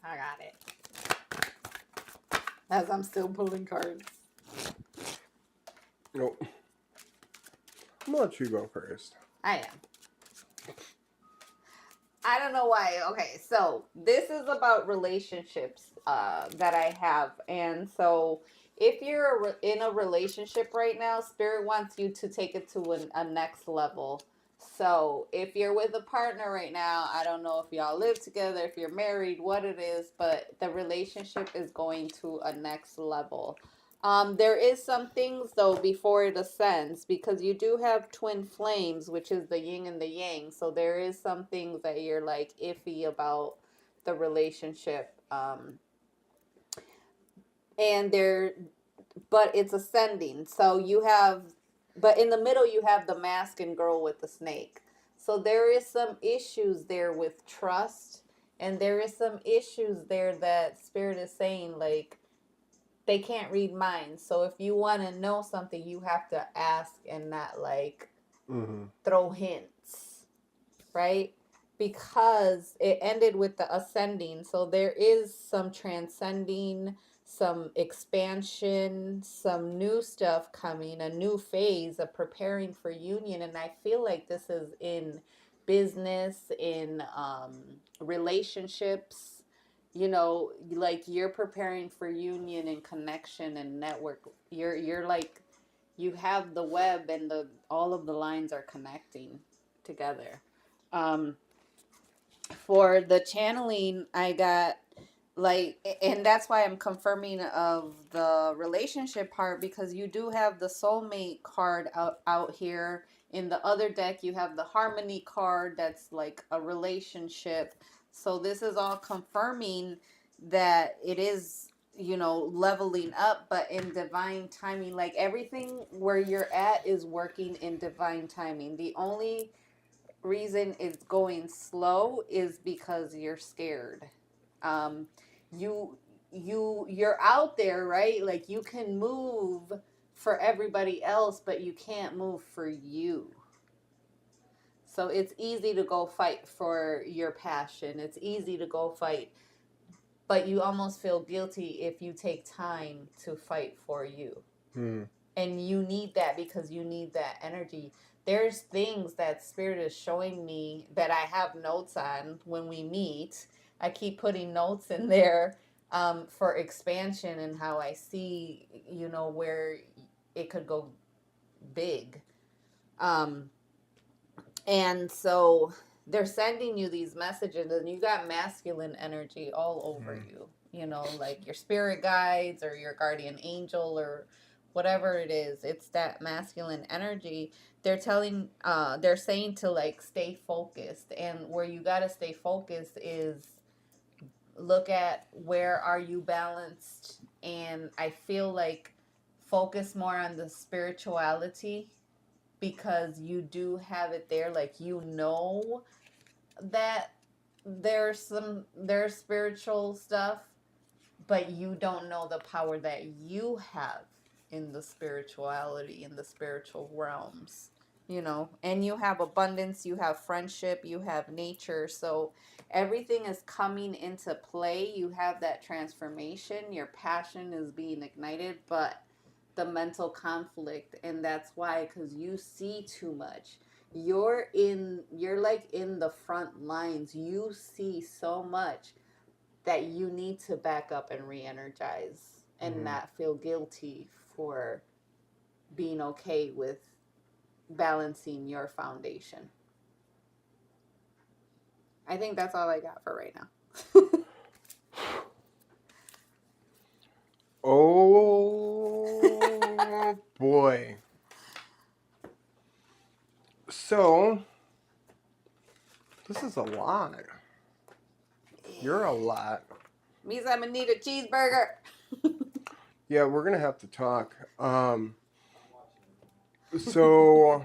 Speaker 1: I got it. As I'm still pulling cards.
Speaker 4: Nope. I'm gonna let you go first.
Speaker 1: I am. I don't know why. Okay, so this is about relationships that I have. And so if you're in a relationship right now, Spirit wants you to take it to a next level. So if you're with a partner right now, I don't know if y'all live together, if you're married, what it is, but the relationship is going to a next level. There is some things though before it ascends, because you do have twin flames, which is the yin and the yang. So there is some things that you're like iffy about the relationship. And but it's ascending. So you have, but in the middle you have the mask and girl with the snake. So there is some issues there with trust, and there is some issues there that Spirit is saying like they can't read minds. So if you want to know something, you have to ask and not like throw hints, right? Because it ended with the ascending. So there is some transcending, some expansion, some new stuff coming, a new phase of preparing for union. And I feel like this is in business, in relationships, you know, like you're preparing for union and connection and network. You're like, you have the web and all of the lines are connecting together. For the channeling, I got like, and that's why I'm confirming of the relationship part, because you do have the soulmate card out here. In the other deck, you have the harmony card that's like a relationship. So this is all confirming that it is, you know, leveling up, but in divine timing. Like everything where you're at is working in divine timing. The only reason it's going slow is because you're scared. Um, you're out there, right? Like you can move for everybody else, but you can't move for you. So it's easy to go fight for your passion. It's easy to go fight, but you almost feel guilty if you take time to fight for you. And you need that because you need that energy. There's things that Spirit is showing me that I have notes on when we meet. I keep putting notes in there for expansion and how I see, you know, where it could go big. And so they're sending you these messages, and you got masculine energy all over you. You know, like your spirit guides or your guardian angel or whatever it is. It's that masculine energy. They're they're saying to like stay focused, and where you got to stay focused is look at where are you balanced. And I feel like focus more on the spirituality, because you do have it there. Like, you know that there's spiritual stuff, but you don't know the power that you have in the spirituality, in the spiritual realms, you know. And you have abundance, you have friendship, you have nature. So everything is coming into play. You have that transformation, your passion is being ignited, but the mental conflict, and that's why, because you see too much. You're like in the front lines. You see so much that you need to back up and re-energize and not feel guilty for being okay with balancing your foundation. I think that's all I got for right now.
Speaker 4: Oh boy. So, this is a lot. You're a lot.
Speaker 1: Means I'm gonna need a cheeseburger.
Speaker 4: Yeah, we're gonna have to talk. So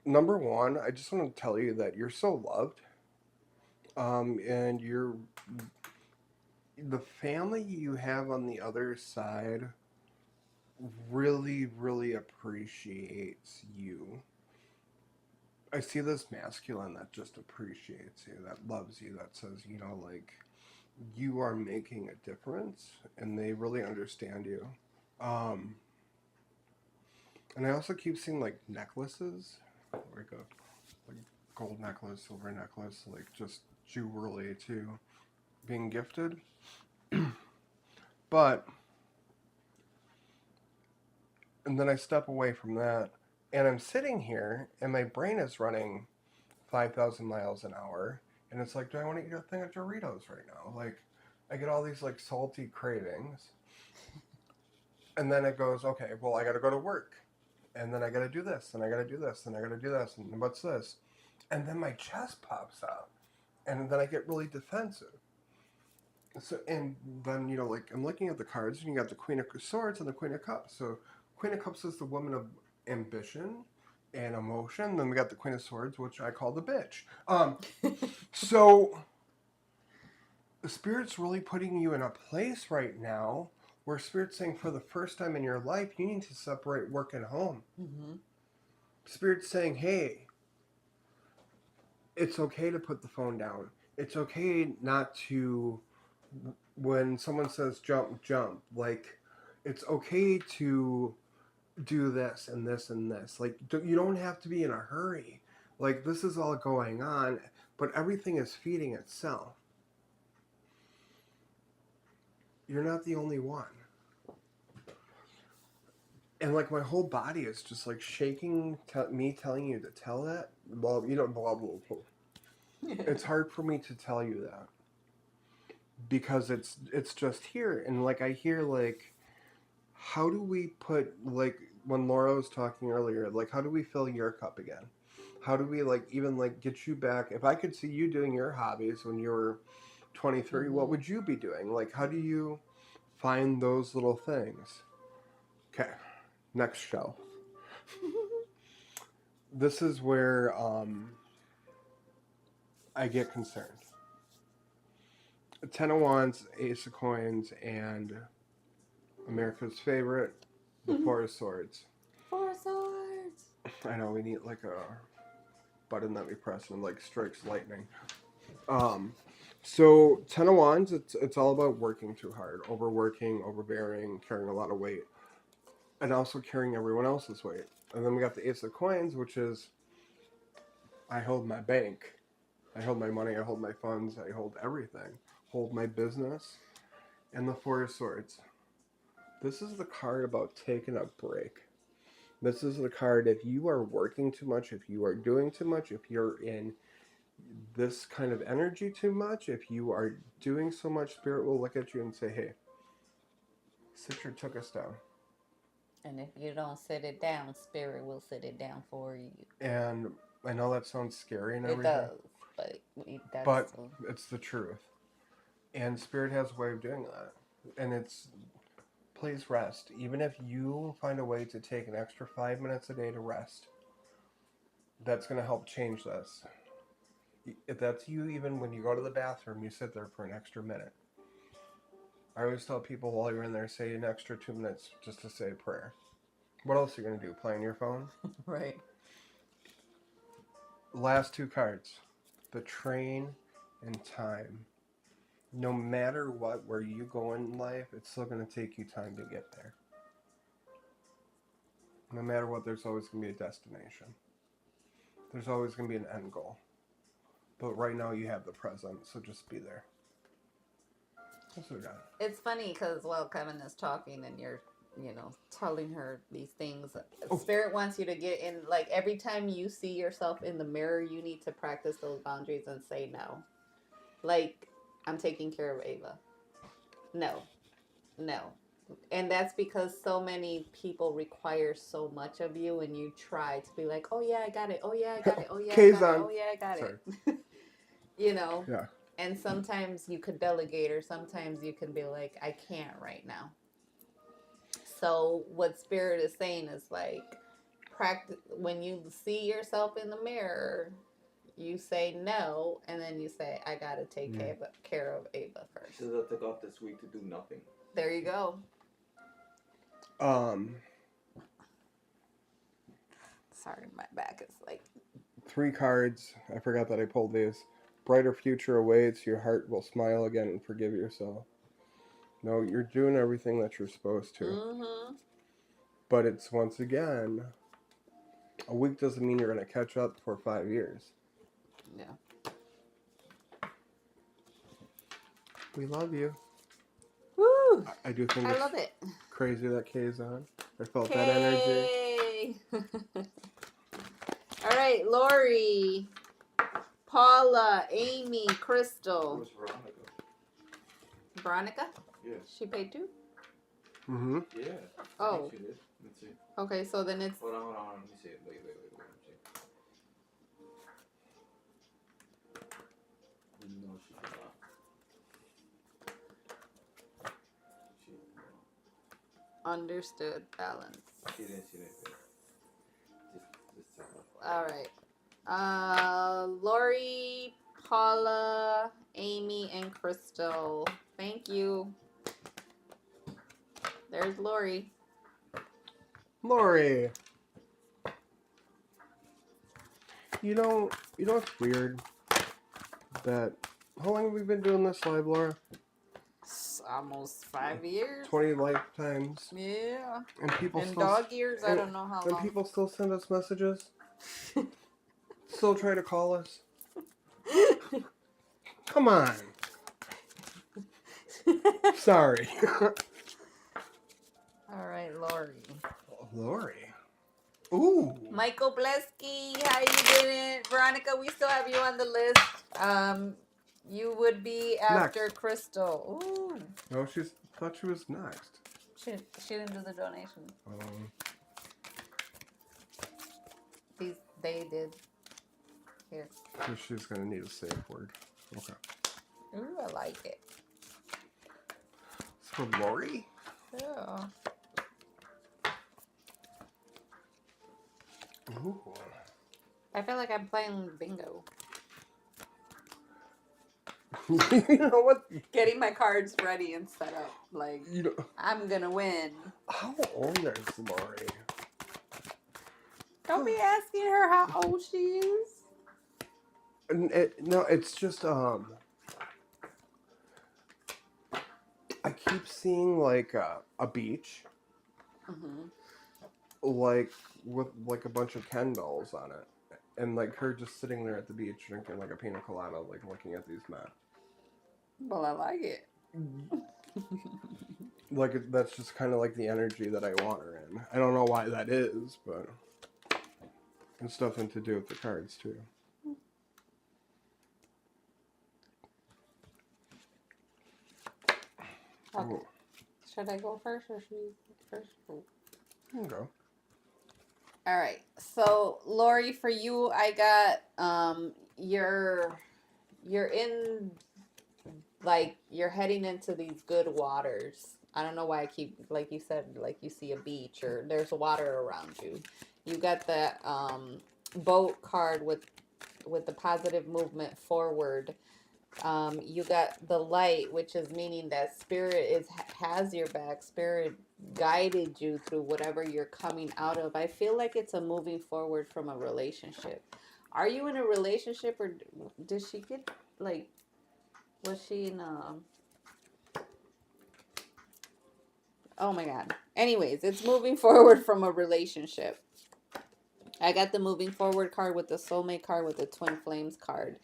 Speaker 4: number one, I just want to tell you that you're so loved. And the family you have on the other side really, really appreciates you. I see this masculine that just appreciates you, that loves you, that says, like, you are making a difference, and they really understand you. Um, and I also keep seeing, like, necklaces, like a like gold necklace, silver necklace, like just jewelry to being gifted. But, and then I step away from that, and I'm sitting here, and my brain is running 5,000 miles an hour, and it's like, do I want to eat a thing of Doritos right now? Like, I get all these like salty cravings, and then it goes, okay, well, I got to go to work, and then I got to do this, and I got to do this, and I got to do this, and what's this? And then my chest pops out, and then I get really defensive. So, and then, like, I'm looking at the cards, and you got the Queen of Swords and the Queen of Cups. So, Queen of Cups is the woman of ambition and emotion. Then we got the Queen of Swords, which I call the bitch. So, the Spirit's really putting you in a place right now where Spirit's saying for the first time in your life, you need to separate work and home.
Speaker 1: Mm-hmm.
Speaker 4: Spirit's saying, hey, it's okay to put the phone down. It's okay not to, when someone says jump, jump. Like, it's okay to do this and this and this. Like, you don't have to be in a hurry. Like, this is all going on, but everything is feeding itself. You're not the only one. And like my whole body is just like shaking, me telling you to tell that. Well, blah, blah, blah. It's hard for me to tell you that because it's just here. And like I hear like, how do we put, like when Laura was talking earlier, like how do we fill your cup again? How do we like even like get you back? If I could see you doing your hobbies when you were 23, what would you be doing? Like how do you find those little things? Okay, next shelf. This is where I get concerned. Ten of Wands, Ace of Coins, and America's favorite, the Four of Swords.
Speaker 1: Four swords.
Speaker 4: I know we need like a button that we press and like strikes lightning. So Ten of Wands, it's all about working too hard, overworking, overbearing, carrying a lot of weight, and also carrying everyone else's weight. And then we got the Ace of Coins, which is I hold my bank, I hold my money, I hold my funds, I hold everything, hold my business, and the Four of Swords. This is the card about taking a break. This is the card if you are working too much, if you are doing too much, if you're in this kind of energy too much, if you are doing so much, Spirit will look at you and say, hey, sit your tuchus down.
Speaker 1: And if you don't sit it down, Spirit will sit it down for you.
Speaker 4: And I know that sounds scary and everything.
Speaker 1: It does,
Speaker 4: but it's the truth. And Spirit has a way of doing that. And it's, please rest. Even if you find a way to take an extra 5 minutes a day to rest, that's going to help change this. If that's you, even when you go to the bathroom, you sit there for an extra minute. I always tell people while you're in there, say an extra 2 minutes just to say a prayer. What else are you going to do? Play on your phone?
Speaker 1: Right.
Speaker 4: Last two cards. The Train and Time. no matter what, where you go in life, it's still going to take you time to get there. No matter what, there's always going to be a destination. There's always going to be an end goal. But right now you have the present, so just be there. That's what I got.
Speaker 1: It's funny because while Kevin is talking and you're, telling her these things, Spirit wants you to get in, like, every time you see yourself in the mirror, you need to practice those boundaries and say no. Like, I'm taking care of Ava. No. And that's because so many people require so much of you, and you try to be like, oh yeah, I got it. Oh yeah, I got it. Oh yeah, I got it. Oh yeah, I got it.
Speaker 4: Yeah.
Speaker 1: And sometimes you could delegate, or sometimes you can be like, I can't right now. So what Spirit is saying is like, practice when you see yourself in the mirror, you say no, and then you say, I gotta take care of Ava first.
Speaker 2: She says I took off this week to do nothing.
Speaker 1: There you go. Sorry, my back is like
Speaker 4: 3 cards. I forgot that I pulled these. Brighter future awaits. Your heart will smile again and forgive yourself. No, you're doing everything that you're supposed to.
Speaker 1: Mm-hmm.
Speaker 4: But it's, once again, a week doesn't mean you're going to catch up for 5 years.
Speaker 1: Yeah.
Speaker 4: We love you.
Speaker 1: Woo!
Speaker 4: I do think
Speaker 1: I
Speaker 4: it's
Speaker 1: love it.
Speaker 4: crazy that Kay's on. I felt that energy.
Speaker 1: All right, Lori, Paula, Amy, Crystal.
Speaker 2: Where's Veronica?
Speaker 1: Veronica?
Speaker 2: Yes.
Speaker 1: She paid too?
Speaker 4: Mm-hmm.
Speaker 2: Yeah.
Speaker 1: Oh.
Speaker 2: I think she did. Let's see.
Speaker 1: Okay, so then it's...
Speaker 2: Hold on. Let me see it. Wait. Let me see. No, she did not. She did not.
Speaker 1: Understood. Balance.
Speaker 2: She didn't. Just tell her.
Speaker 1: All right. Lori, Paula, Amy, and Crystal. Thank you. There's Lori.
Speaker 4: Lori. You know what's weird? That, how long have we been doing this live, Laura?
Speaker 1: Almost 5 years.
Speaker 4: 20 lifetimes.
Speaker 1: Yeah.
Speaker 4: And people
Speaker 1: In
Speaker 4: still...
Speaker 1: dog years, I don't know how
Speaker 4: And
Speaker 1: long.
Speaker 4: people still send us messages. Still try to call us. Come on. Sorry.
Speaker 1: All right, Lori.
Speaker 4: Lori. Ooh.
Speaker 1: Michael Blesky, how you doing? Veronica, we still have you on the list. You would be after
Speaker 4: Next.
Speaker 1: Crystal. Ooh.
Speaker 4: No, thought she was next.
Speaker 1: She didn't do the donation. They did. Here.
Speaker 4: So she's gonna need a safe word. Okay.
Speaker 1: Ooh, I like it.
Speaker 4: So Lori?
Speaker 1: Yeah.
Speaker 4: Ooh.
Speaker 1: I feel like I'm playing bingo.
Speaker 4: You know what?
Speaker 1: Getting my cards ready and set up. Like, I'm gonna win.
Speaker 4: How old is Lori?
Speaker 1: Don't be asking her how old she is.
Speaker 4: No, it's just I keep seeing like a beach, like with like a bunch of Ken dolls on it, and like her just sitting there at the beach drinking like a pina colada, like looking at these men.
Speaker 1: Well, I like it.
Speaker 4: Like that's just kind of like the energy that I want her in. I don't know why that is, but it's nothing to do with the cards too.
Speaker 1: Okay.
Speaker 4: Ooh.
Speaker 1: Should I go first or should you go first?
Speaker 4: You can go.
Speaker 1: All right. So, Lori, for you, I got you're in, like, you're heading into these good waters. I don't know why I keep, like you said, like you see a beach or there's water around you. You got the boat card with the positive movement forward. You got the light, which is meaning that Spirit has your back. Spirit guided you through whatever you're coming out of. I feel like it's a moving forward from a relationship. Are you in a relationship, or did she get like Was she in oh my god. Anyways, it's moving forward from a relationship. I got the moving forward card with the soulmate card with the twin flames card.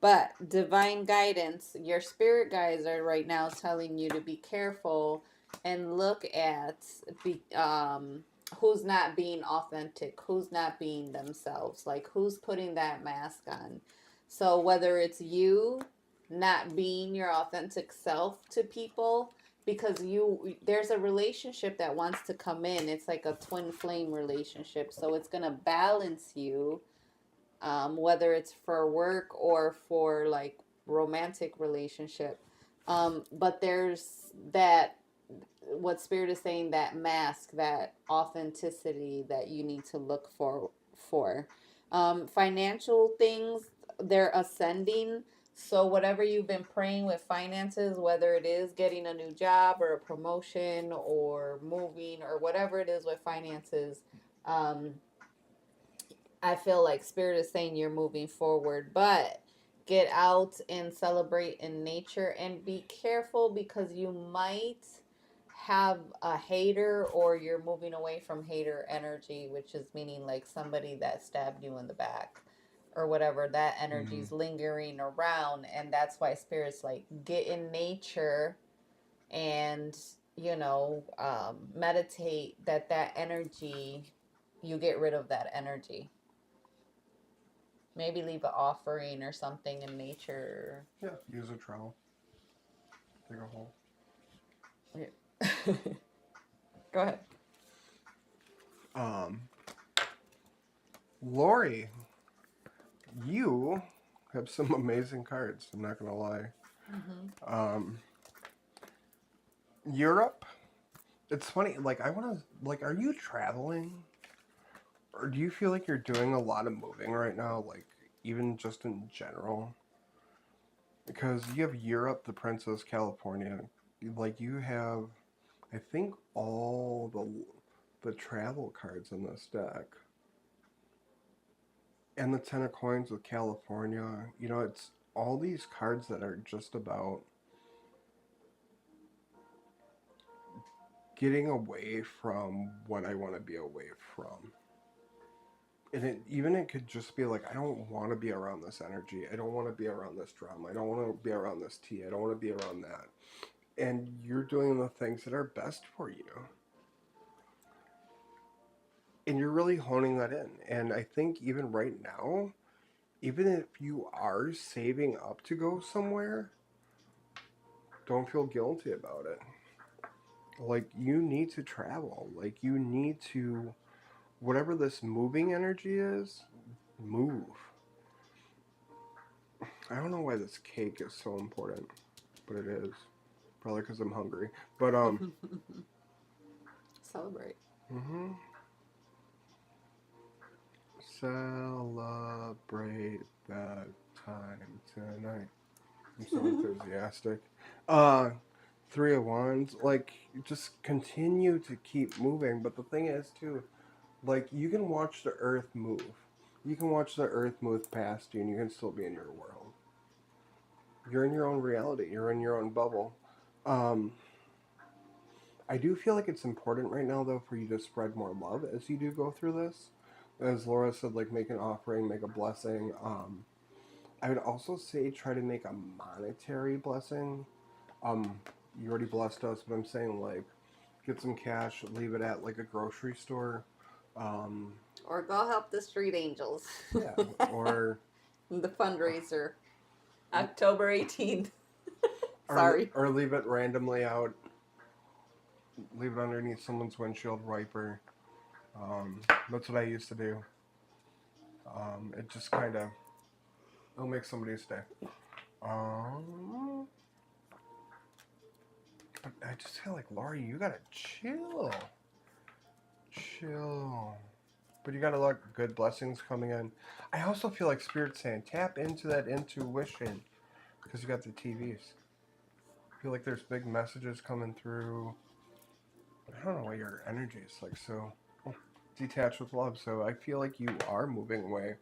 Speaker 1: But divine guidance, your spirit guides are right now telling you to be careful and look at who's not being authentic, who's not being themselves, like who's putting that mask on. So whether it's you not being your authentic self to people, because there's a relationship that wants to come in. It's like a twin flame relationship, so it's gonna balance you, whether it's for work or for like romantic relationship. But there's that, what spirit is saying, that mask, that authenticity that you need to look for. Financial things, they're ascending. So whatever you've been praying with finances, whether it is getting a new job or a promotion or moving or whatever it is with finances, um, I feel like spirit is saying you're moving forward, but get out and celebrate in nature and be careful because you might have a hater, or you're moving away from hater energy, which is meaning like somebody that stabbed you in the back or whatever. That energy's lingering around, and that's why spirit's like, get in nature and meditate, that energy, you get rid of that energy. Maybe leave an offering or something in nature.
Speaker 4: Yeah, use a trowel. Dig a hole.
Speaker 1: Yeah. Go ahead.
Speaker 4: Lori, you have some amazing cards. I'm not gonna lie. Europe. It's funny. Like I want to. Like, are you traveling, or do you feel like you're doing a lot of moving right now? Like even just in general. Because you have Europe, the Princess, California. Like you have, I think all the travel cards in this deck. And the Ten of Coins with California. You know, it's all these cards that are just about getting away from what I want to be away from. And it could just be like, I don't want to be around this energy. I don't want to be around this drama. I don't want to be around this tea. I don't want to be around that. And you're doing the things that are best for you. And you're really honing that in. And I think even right now, even if you are saving up to go somewhere, don't feel guilty about it. Like, you need to travel. Like, you need to, whatever this moving energy is, move. I don't know why this cake is so important, but it is. Probably because I'm hungry. But,
Speaker 1: Celebrate.
Speaker 4: Celebrate that time tonight. I'm so enthusiastic. Three of Wands. Like, just continue to keep moving. But the thing is, too, like, you can watch the earth move. You can watch the earth move past you, and you can still be in your world. You're in your own reality. You're in your own bubble. I do feel like it's important right now, though, for you to spread more love as you do go through this. As Laura said, like, make an offering, make a blessing. I would also say try to make a monetary blessing. You already blessed us, but I'm saying, like, get some cash, leave it at, like, a grocery store.
Speaker 1: Or go help the street angels.
Speaker 4: Yeah, or...
Speaker 1: the fundraiser. October 18th. Sorry.
Speaker 4: Or leave it randomly out. Leave it underneath someone's windshield wiper. That's what I used to do. It just kind of... It'll make somebody's day. But I just feel like, Laurie, you gotta chill. Chill. But you gotta let good blessings coming in. I also feel like Spirit's saying, tap into that intuition. Because you got the TVs. I feel like there's big messages coming through. I don't know why your energy is like so detached with love. So I feel like you are moving away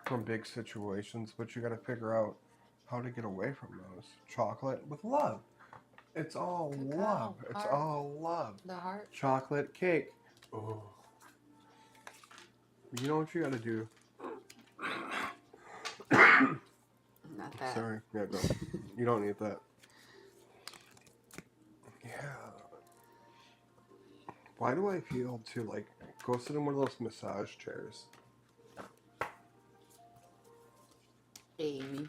Speaker 4: from big situations, but you got to figure out how to get away from those. Chocolate with love. It's all
Speaker 1: Cacao,
Speaker 4: love. It's
Speaker 1: heart.
Speaker 4: all love.
Speaker 1: The heart.
Speaker 4: Chocolate cake. Oh. You know what you gotta do?
Speaker 1: Not that.
Speaker 4: Sorry. Yeah, go. You don't need that. Yeah. Why do I feel to like go sit in one of those massage chairs?
Speaker 1: Amy.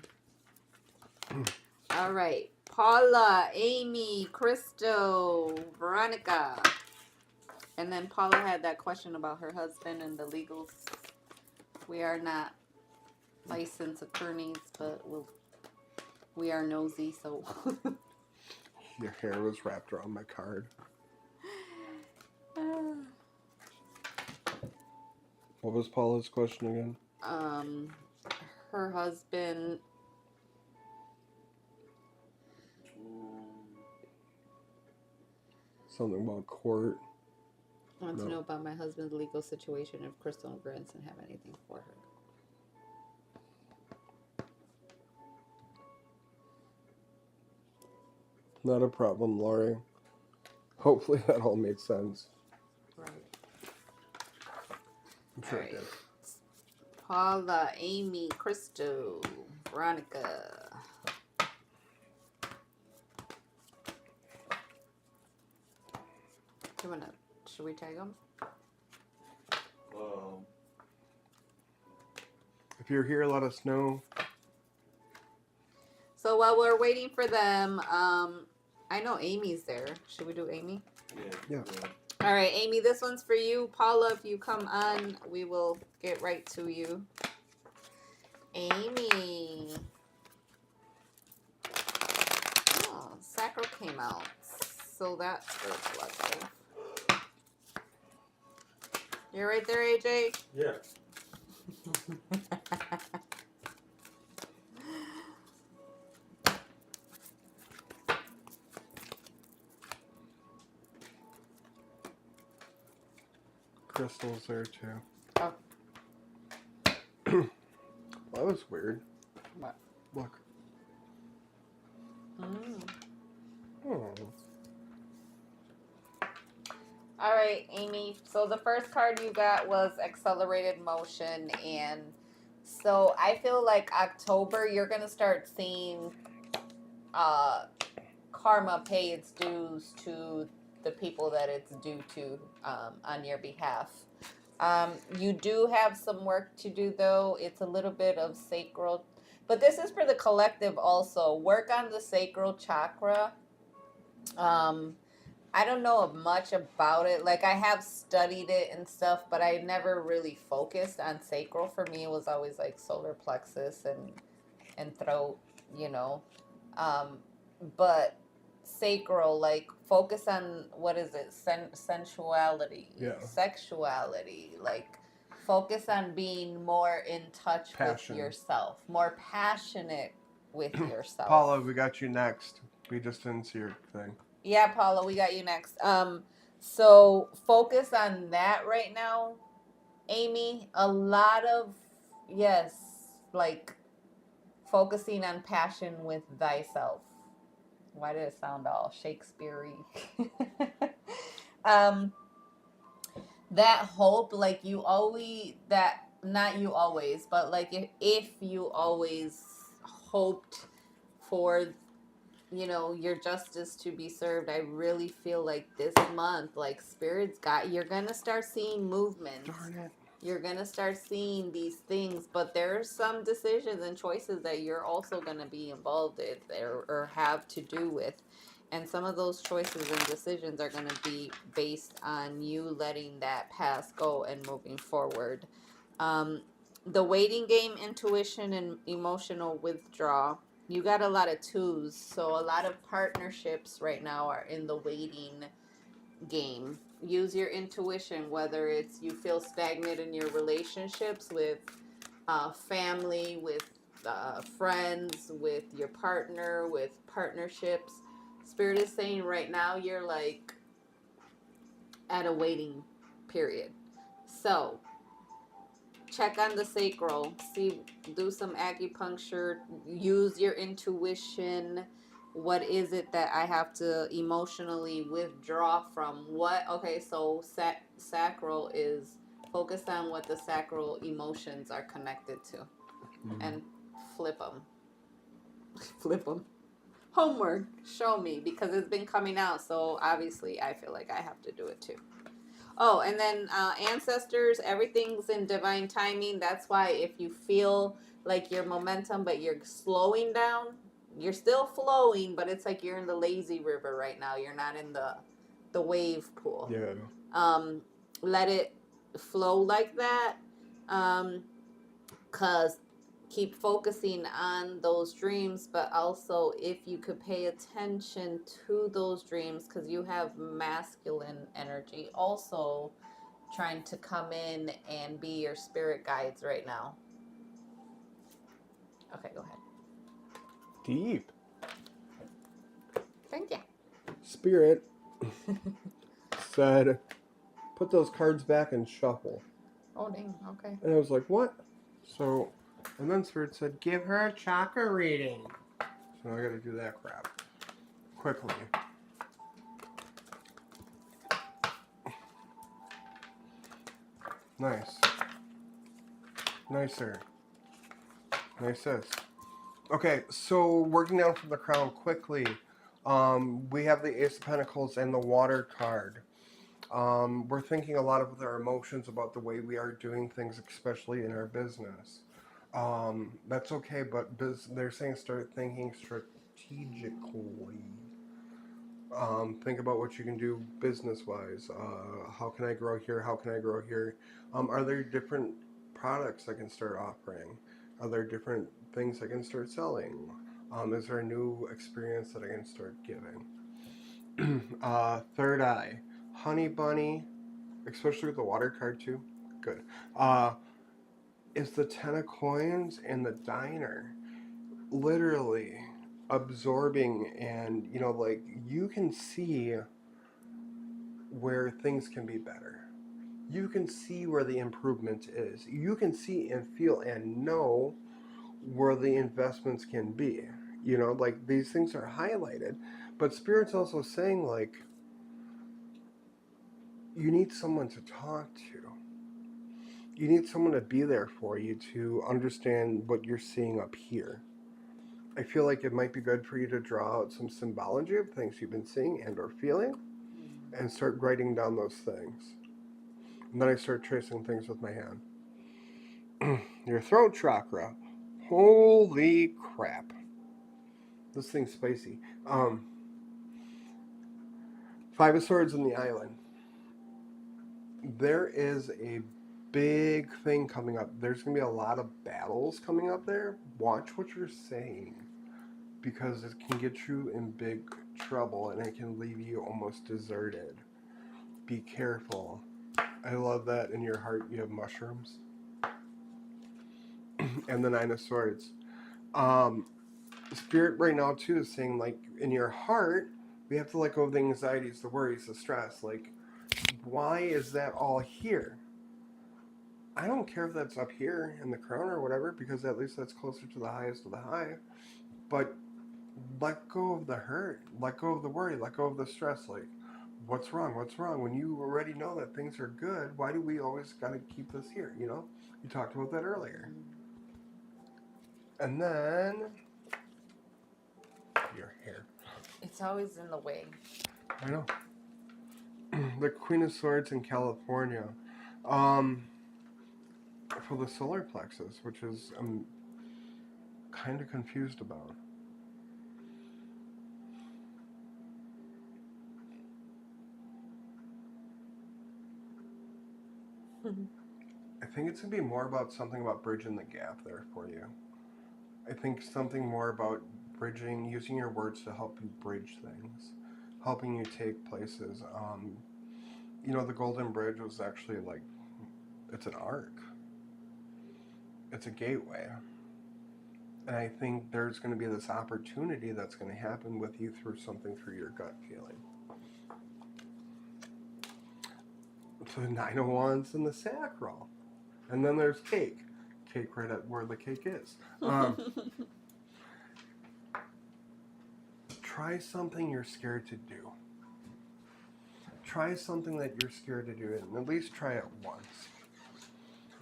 Speaker 1: All right. Paula, Amy, Crystal, Veronica. And then Paula had that question about her husband and the legals. We are not licensed attorneys, but we are nosy, so.
Speaker 4: Your hair was wrapped around my card. What was Paula's question again?
Speaker 1: Her husband.
Speaker 4: Something about court.
Speaker 1: Wants to know about my husband's legal situation if Crystal and Granson have anything for her.
Speaker 4: Not a problem, Lori. Hopefully that all made sense.
Speaker 1: Right.
Speaker 4: I'm sure
Speaker 1: All right.
Speaker 4: it did.
Speaker 1: Paula, Amy, Crystal, Veronica. Should we tag them?
Speaker 4: If you're here, let us know.
Speaker 1: So while we're waiting for them, I know Amy's there. Should we do Amy?
Speaker 4: Yeah.
Speaker 1: All right, Amy, this one's for you. Paula, if you come on, we will get right to you. Amy. Oh, Sacral came out. So that's reflective. You're right there, AJ?
Speaker 3: Yeah.
Speaker 4: Crystal's there too.
Speaker 1: Oh.
Speaker 4: Well, that was weird.
Speaker 1: What?
Speaker 4: Look.
Speaker 1: Mm.
Speaker 4: Oh.
Speaker 1: All right, Amy. So the first card you got was accelerated motion. And so I feel like October, you're going to start seeing karma pay its dues to the people that it's due to on your behalf. You do have some work to do, though. It's a little bit of sacral. But this is for the collective also. Work on the sacral chakra. I don't know much about it. Like, I have studied it and stuff, but I never really focused on sacral. For me, it was always like solar plexus and throat, you know. But sacral, like, focus on, what is it? Sensuality, sexuality. Like, focus on being more in touch with yourself, more passionate with yourself.
Speaker 4: Paula, we got you next. We just didn't see your thing.
Speaker 1: Yeah, Paula, we got you next. So focus on that right now, Amy. A lot of, yes, like focusing on passion with thyself. Why did it sound all Shakespeare-y? That hope, like you always, that, not you always, but like if you always hoped for, you know, your justice to be served, I really feel like this month, like Spirit's got, you're going to start seeing movement.
Speaker 4: Darn it.
Speaker 1: You're going to start seeing these things, but there are some decisions and choices that you're also going to be involved in or have to do with. And some of those choices and decisions are going to be based on you letting that past go and moving forward. The waiting game, intuition, and emotional withdrawal. You got a lot of twos, so a lot of partnerships right now are in the waiting game. Use your intuition, whether it's you feel stagnant in your relationships with family, with friends, with your partner, with partnerships. Spirit is saying right now you're like at a waiting period. So check on the sacral. See, do some acupuncture. Use your intuition. What is it that I have to emotionally withdraw from? What? Okay, so sacral is focused on what the sacral emotions are connected to, and flip them. Flip them. Homework. Show me, because it's been coming out. So obviously, I feel like I have to do it too. Oh, and then ancestors, everything's in divine timing. That's why if you feel like your momentum, but you're slowing down, you're still flowing, but it's like you're in the lazy river right now. You're not in the wave pool.
Speaker 4: Yeah.
Speaker 1: Let it flow like that. Cause keep focusing on those dreams, but also if you could pay attention to those dreams, because you have masculine energy also trying to come in and be your spirit guides right now. Okay, go ahead.
Speaker 4: Deep.
Speaker 1: Thank you.
Speaker 4: Spirit said, put those cards back and shuffle.
Speaker 1: Oh, dang. Okay.
Speaker 4: And I was like, what? So, and then Spirit said, give her a chakra reading. So I gotta do that crap. Quickly. Nice. Nicer. Nicest. Okay, so working down from the crown quickly. We have the Ace of Pentacles and the Water card. We're thinking a lot of our emotions about the way we are doing things, especially in our business. That's okay, but they're saying start thinking strategically. Think about what you can do business-wise. How can I grow here? How can I grow here? Are there different products I can start offering? Are there different things I can start selling? Is there a new experience that I can start giving? Third eye. Honey Bunny, especially with the Water card too. Good. Is the Ten of Coins and the Diner. Literally absorbing, and like you can see where things can be better. You can see where the improvement is. You can see and feel and know where the investments can be. Like these things are highlighted, but Spirit's also saying like you need someone to talk to. You need someone to be there for you to understand what you're seeing up here. I feel like it might be good for you to draw out some symbology of things you've been seeing and or feeling and start writing down those things. And then I start tracing things with my hand. Your throat chakra. Holy crap. This thing's spicy. Five of Swords in the Island. There is a big thing coming up. There's going to be a lot of battles coming up there. Watch what you're saying, because it can get you in big trouble and it can leave you almost deserted. Be careful. I love that in your heart you have mushrooms. And the Nine of Swords. Spirit right now too is saying like in your heart we have to let go of the anxieties, the worries, the stress. Like, why is that all here? I don't care if that's up here in the crown or whatever, because at least that's closer to the highest of the high. But let go of the hurt, let go of the worry, let go of the stress. Like, what's wrong? What's wrong? When you already know that things are good, why do we always got to keep this here? You talked about that earlier. And then your hair.
Speaker 1: It's always in the way.
Speaker 4: I know. The Queen of Swords in California. For the solar plexus, which is I'm kind of confused about. I think it's going to be more about something about bridging the gap there for you. I think something more about bridging, using your words to help you bridge things, helping you take places. The Golden Bridge was actually like, it's an arc. It's a gateway. And I think there's going to be this opportunity that's going to happen with you through something through your gut feeling. So the Nine of Wands and the Sacral. And then there's cake. Cake right at where the cake is. Try something you're scared to do. Try something that you're scared to do, and at least try it once.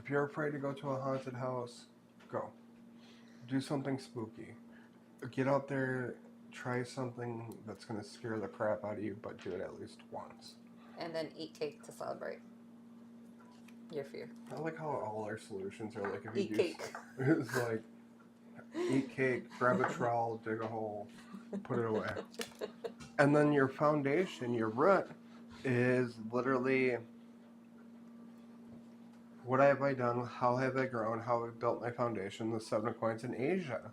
Speaker 4: If you're afraid to go to a haunted house, go. Do something spooky. Get out there, try something that's going to scare the crap out of you, but do it at least once.
Speaker 1: And then eat cake to celebrate your fear.
Speaker 4: I like how all our solutions are like if
Speaker 1: Eat
Speaker 4: you
Speaker 1: cake.
Speaker 4: It's like eat cake, grab a trowel, dig a hole, put it away. And then your foundation, your root, is literally what have I done, how have I grown, how have I built my foundation, the 7 of coins in Asia.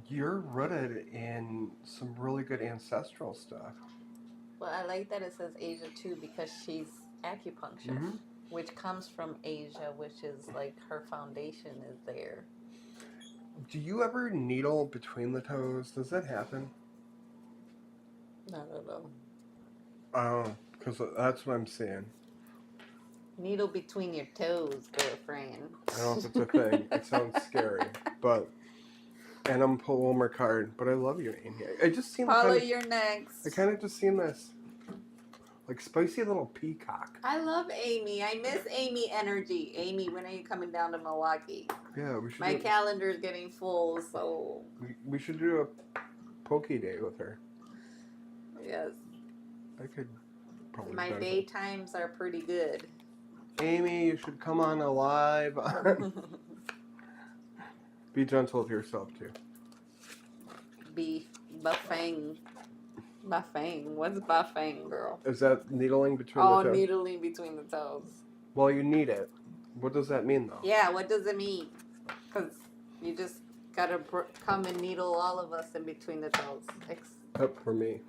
Speaker 4: You're rooted in some really good ancestral stuff.
Speaker 1: Well, I like that it says Asia too because she's acupuncture,
Speaker 4: Mm-hmm.
Speaker 1: which comes from Asia, which is like her foundation is there.
Speaker 4: Do you ever needle between the toes? Does that happen?
Speaker 1: I don't know.
Speaker 4: Oh, because that's what I'm seeing.
Speaker 1: Needle between your toes, girlfriend.
Speaker 4: I don't know if it's a thing. It sounds scary, but... And I'm pull one more card, but I love you, Amy. I just seen
Speaker 1: Paula,
Speaker 4: kind of,
Speaker 1: you're next.
Speaker 4: I kind of just seen this, like, spicy little peacock.
Speaker 1: I love Amy. I miss Amy energy. Amy, when are you coming down to Milwaukee?
Speaker 4: Yeah, we should.
Speaker 1: My calendar's getting full, so
Speaker 4: We should do a pokey day with her.
Speaker 1: yes.
Speaker 4: I could probably.
Speaker 1: My
Speaker 4: benefit.
Speaker 1: daytimes are pretty good.
Speaker 4: Amy, you should come on alive. Be gentle with yourself too.
Speaker 1: Be buffang. Buffang. What's buffang, girl?
Speaker 4: Is that needling between
Speaker 1: Oh,
Speaker 4: the toes?
Speaker 1: needling between the toes.
Speaker 4: Well, you need it. What does that mean, though?
Speaker 1: Yeah, what does it mean? Because you just gotta come and needle all of us in between the toes.
Speaker 4: Except for me.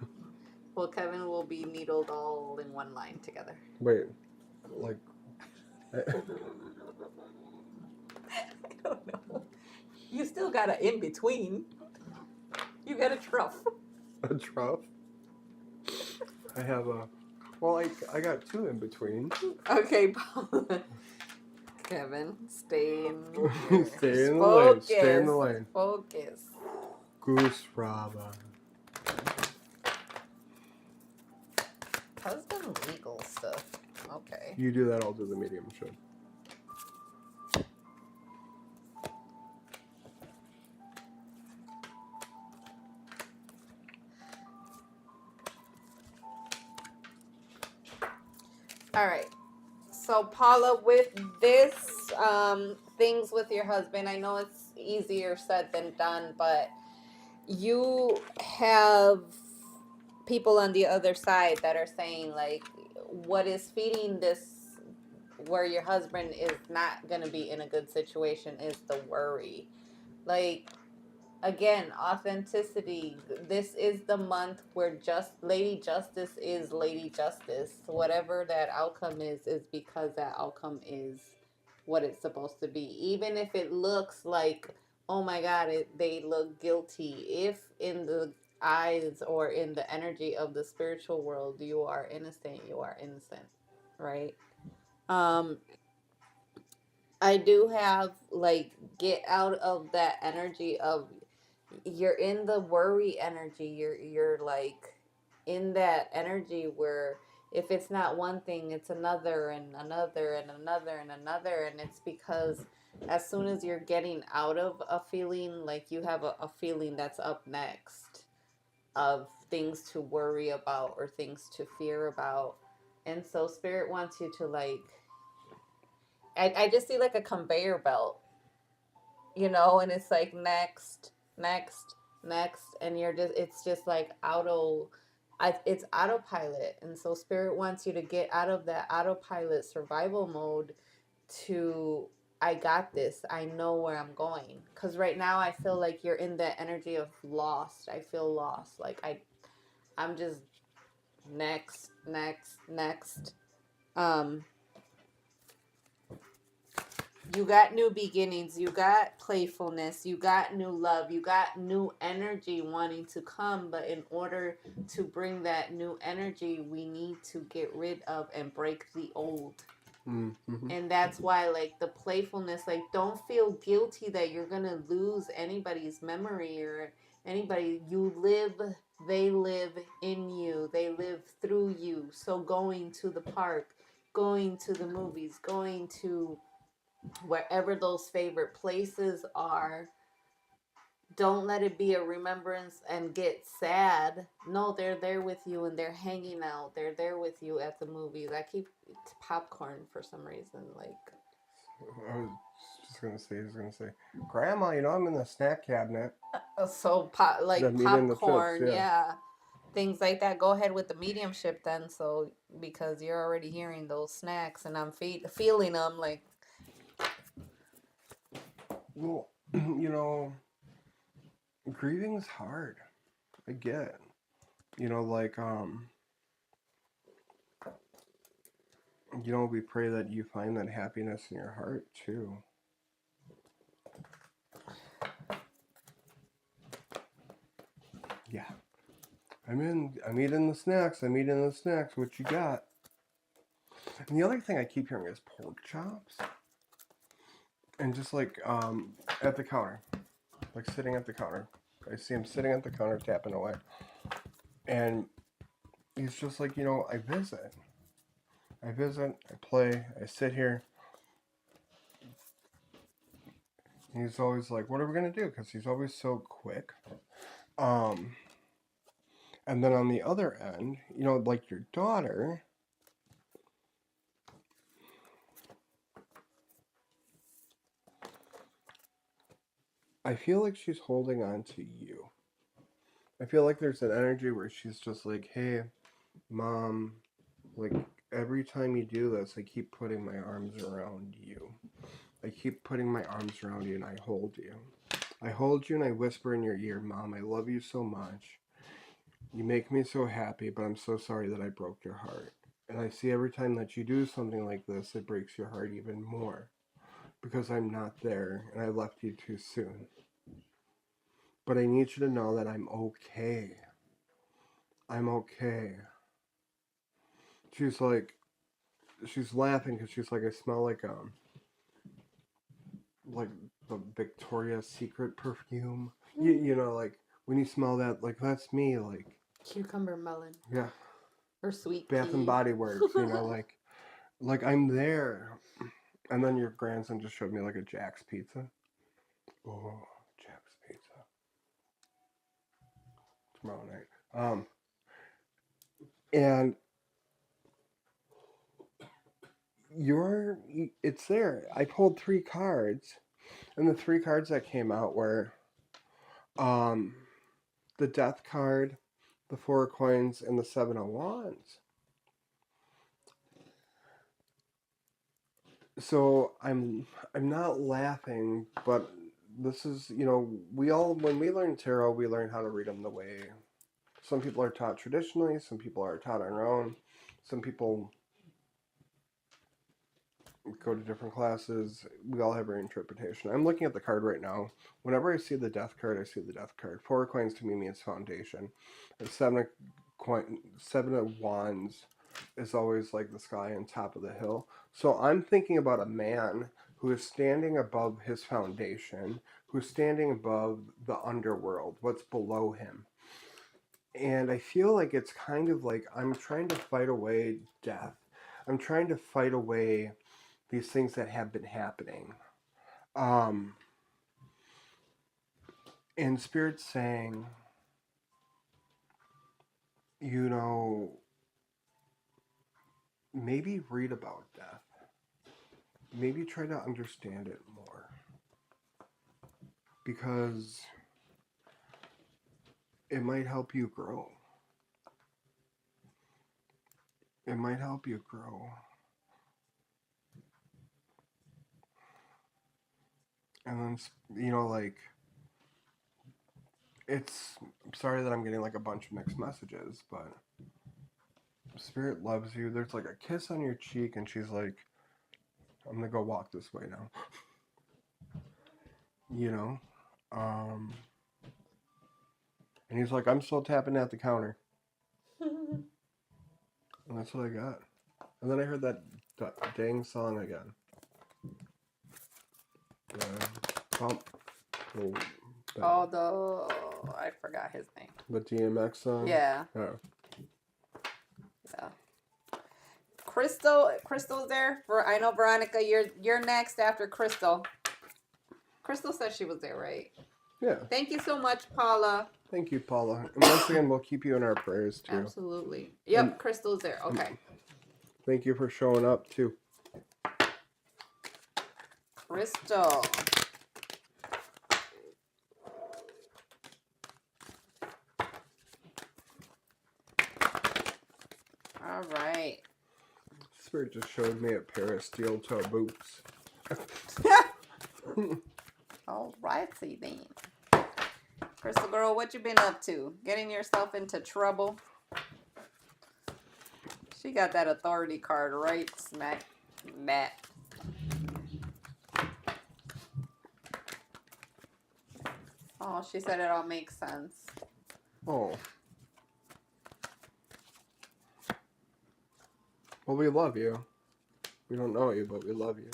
Speaker 1: Well, Kevin will be needled all in one line together.
Speaker 4: Wait, like...
Speaker 1: I don't know. You still got an in between. You got a trough.
Speaker 4: A trough? I have a... Well, I got 2 in between.
Speaker 1: Okay, Paula. Kevin, stay in
Speaker 4: Stay in the lane. Stay in the
Speaker 1: Focus.
Speaker 4: lane.
Speaker 1: Focus.
Speaker 4: Goose Rava.
Speaker 1: Husband legal stuff. Okay.
Speaker 4: You do that, I'll do the mediumship.
Speaker 1: All right. So Paula, with this things with your husband, I know it's easier said than done, but you have people on the other side that are saying like, what is feeding this where your husband is not going to be in a good situation is the worry. Like, again, authenticity. This is the month where Lady Justice is Lady Justice. Whatever that outcome is because that outcome is what it's supposed to be. Even if it looks like, oh my God, they look guilty. If in the eyes or in the energy of the spiritual world, you are innocent, right? I do have like, get out of that energy of, you're in the worry energy. You're like in that energy where if it's not one thing, it's another and another and another and another. And it's because as soon as you're getting out of a feeling, like you have a feeling that's up next of things to worry about or things to fear about. And so Spirit wants you to like, I just see like a conveyor belt, and it's like next, and it's just like it's autopilot. And so Spirit wants you to get out of that autopilot survival mode to, I got this, I know where I'm going. Because right now I feel like you're in that energy of lost. I feel lost. Like I'm just next. You got new beginnings, you got playfulness, you got new love, you got new energy wanting to come. But in order to bring that new energy, we need to get rid of and break the old.
Speaker 4: Mm-hmm.
Speaker 1: And that's why, like, the playfulness, like, don't feel guilty that you're gonna lose anybody's memory or anybody. You live, they live in you, they live through you. So going to the park, going to the movies, going to wherever those favorite places are, don't let it be a remembrance and get sad. No, they're there with you and they're hanging out. They're there with you at the movies. I keep popcorn for some reason. Like,
Speaker 4: I was just gonna say, Grandma, you know I'm in the snack cabinet.
Speaker 1: so
Speaker 4: The
Speaker 1: like
Speaker 4: meat and the chips,
Speaker 1: popcorn,
Speaker 4: yeah.
Speaker 1: yeah. Things like that. Go ahead with the mediumship then. So, because you're already hearing those snacks and I'm feeling them, like,
Speaker 4: Well, grieving's hard. I get it. Like, we pray that you find that happiness in your heart too. Yeah. I'm eating the snacks. I'm eating the snacks. What you got? And the other thing I keep hearing is pork chops. And just like at the counter. Like sitting at the counter. I see him sitting at the counter tapping away. And he's just like, I visit. I play, I sit here. He's always like, what are we going to do? Because he's always so quick. And then on the other end, like your daughter, I feel like she's holding on to you. I feel like there's an energy where she's just like, hey, Mom, like every time you do this, I keep putting my arms around you. I keep putting my arms around you and I hold you. I hold you and I whisper in your ear, Mom, I love you so much. You make me so happy, but I'm so sorry that I broke your heart. And I see every time that you do something like this, it breaks your heart even more. Because I'm not there and I left you too soon. But I need you to know that I'm okay. I'm okay. She's laughing because she's like, I smell like the Victoria's Secret perfume. Like when you smell that, like that's me, like
Speaker 1: cucumber melon
Speaker 4: yeah,
Speaker 1: or sweet
Speaker 4: Bath and
Speaker 1: pea.
Speaker 4: Body Works, like I'm there. And then your grandson just showed me like a Jack's Pizza. Oh, Jack's Pizza tomorrow night. And it's there. I pulled 3 cards, and the 3 cards that came out were the Death card, the 4 of Coins, and the 7 of Wands. So I'm not laughing, but this is, when we learn tarot, we learn how to read them the way some people are taught traditionally, some people are taught on their own, some people go to different classes. We all have our interpretation. I'm looking at the card right now. Whenever I see the Death card, I see the Death card. 4 of Coins to me means foundation. And 7 of Wands is always like the sky on top of the hill. So I'm thinking about a man who is standing above his foundation, who's standing above the underworld, what's below him. And I feel like it's kind of like I'm trying to fight away death. I'm trying to fight away these things that have been happening. And Spirit's saying, maybe read about death. Maybe try to understand it more. Because it might help you grow. It might help you grow. And then, like, I'm sorry that I'm getting like a bunch of mixed messages, but Spirit loves you. There's like a kiss on your cheek, and she's like, I'm gonna go walk this way now. And he's like, I'm still tapping at the counter. And that's what I got. And then I heard that That dang song again. Bump.
Speaker 1: I forgot his name.
Speaker 4: The DMX song?
Speaker 1: Yeah.
Speaker 4: Oh.
Speaker 1: Yeah. Crystal's there. I know Veronica, you're next after Crystal. Crystal said she was there, right?
Speaker 4: Yeah.
Speaker 1: Thank you so much, Paula.
Speaker 4: Thank you, Paula. And once again, we'll keep you in our prayers too.
Speaker 1: Absolutely. Yep,
Speaker 4: And
Speaker 1: Crystal's there. Okay.
Speaker 4: Thank you for showing up too.
Speaker 1: Crystal. All right.
Speaker 4: Spirit just showed me a pair of steel toe boots.
Speaker 1: All righty then. Crystal girl, what you been up to? Getting yourself into trouble? She got that authority card right smack that. Oh, she said it all makes sense.
Speaker 4: Oh. Well, we love you. We don't know you, but we love you.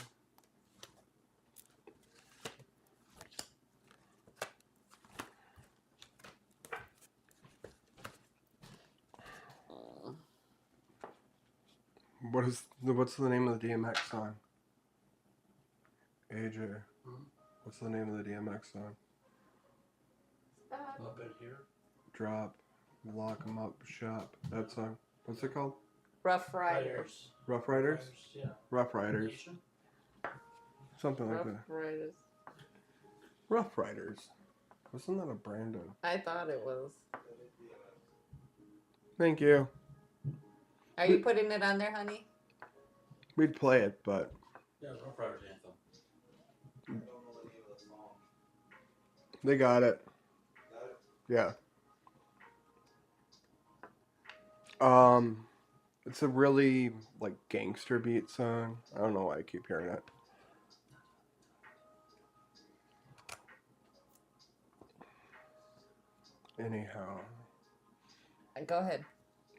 Speaker 4: What's the name of the DMX song? AJ. What's the name of the DMX song?
Speaker 3: Up in here.
Speaker 4: Drop, lock 'em up, shop. That song. What's it called?
Speaker 1: Rough Riders.
Speaker 4: Rough Riders?
Speaker 3: Yeah.
Speaker 4: Rough Riders.
Speaker 3: Nation?
Speaker 4: Something like
Speaker 1: Rough
Speaker 4: that.
Speaker 1: Riders.
Speaker 4: Rough Riders. Wasn't that a Brandon?
Speaker 1: I thought it was.
Speaker 4: Thank you.
Speaker 1: Are you putting it on there, honey?
Speaker 4: We'd play it, but
Speaker 3: Yeah, Rough Riders anthem.
Speaker 2: I don't know the name of the song.
Speaker 4: they got it.
Speaker 2: Got it?
Speaker 4: Yeah. It's a really like gangster beat song. I don't know why I keep hearing it. Anyhow.
Speaker 1: Go ahead.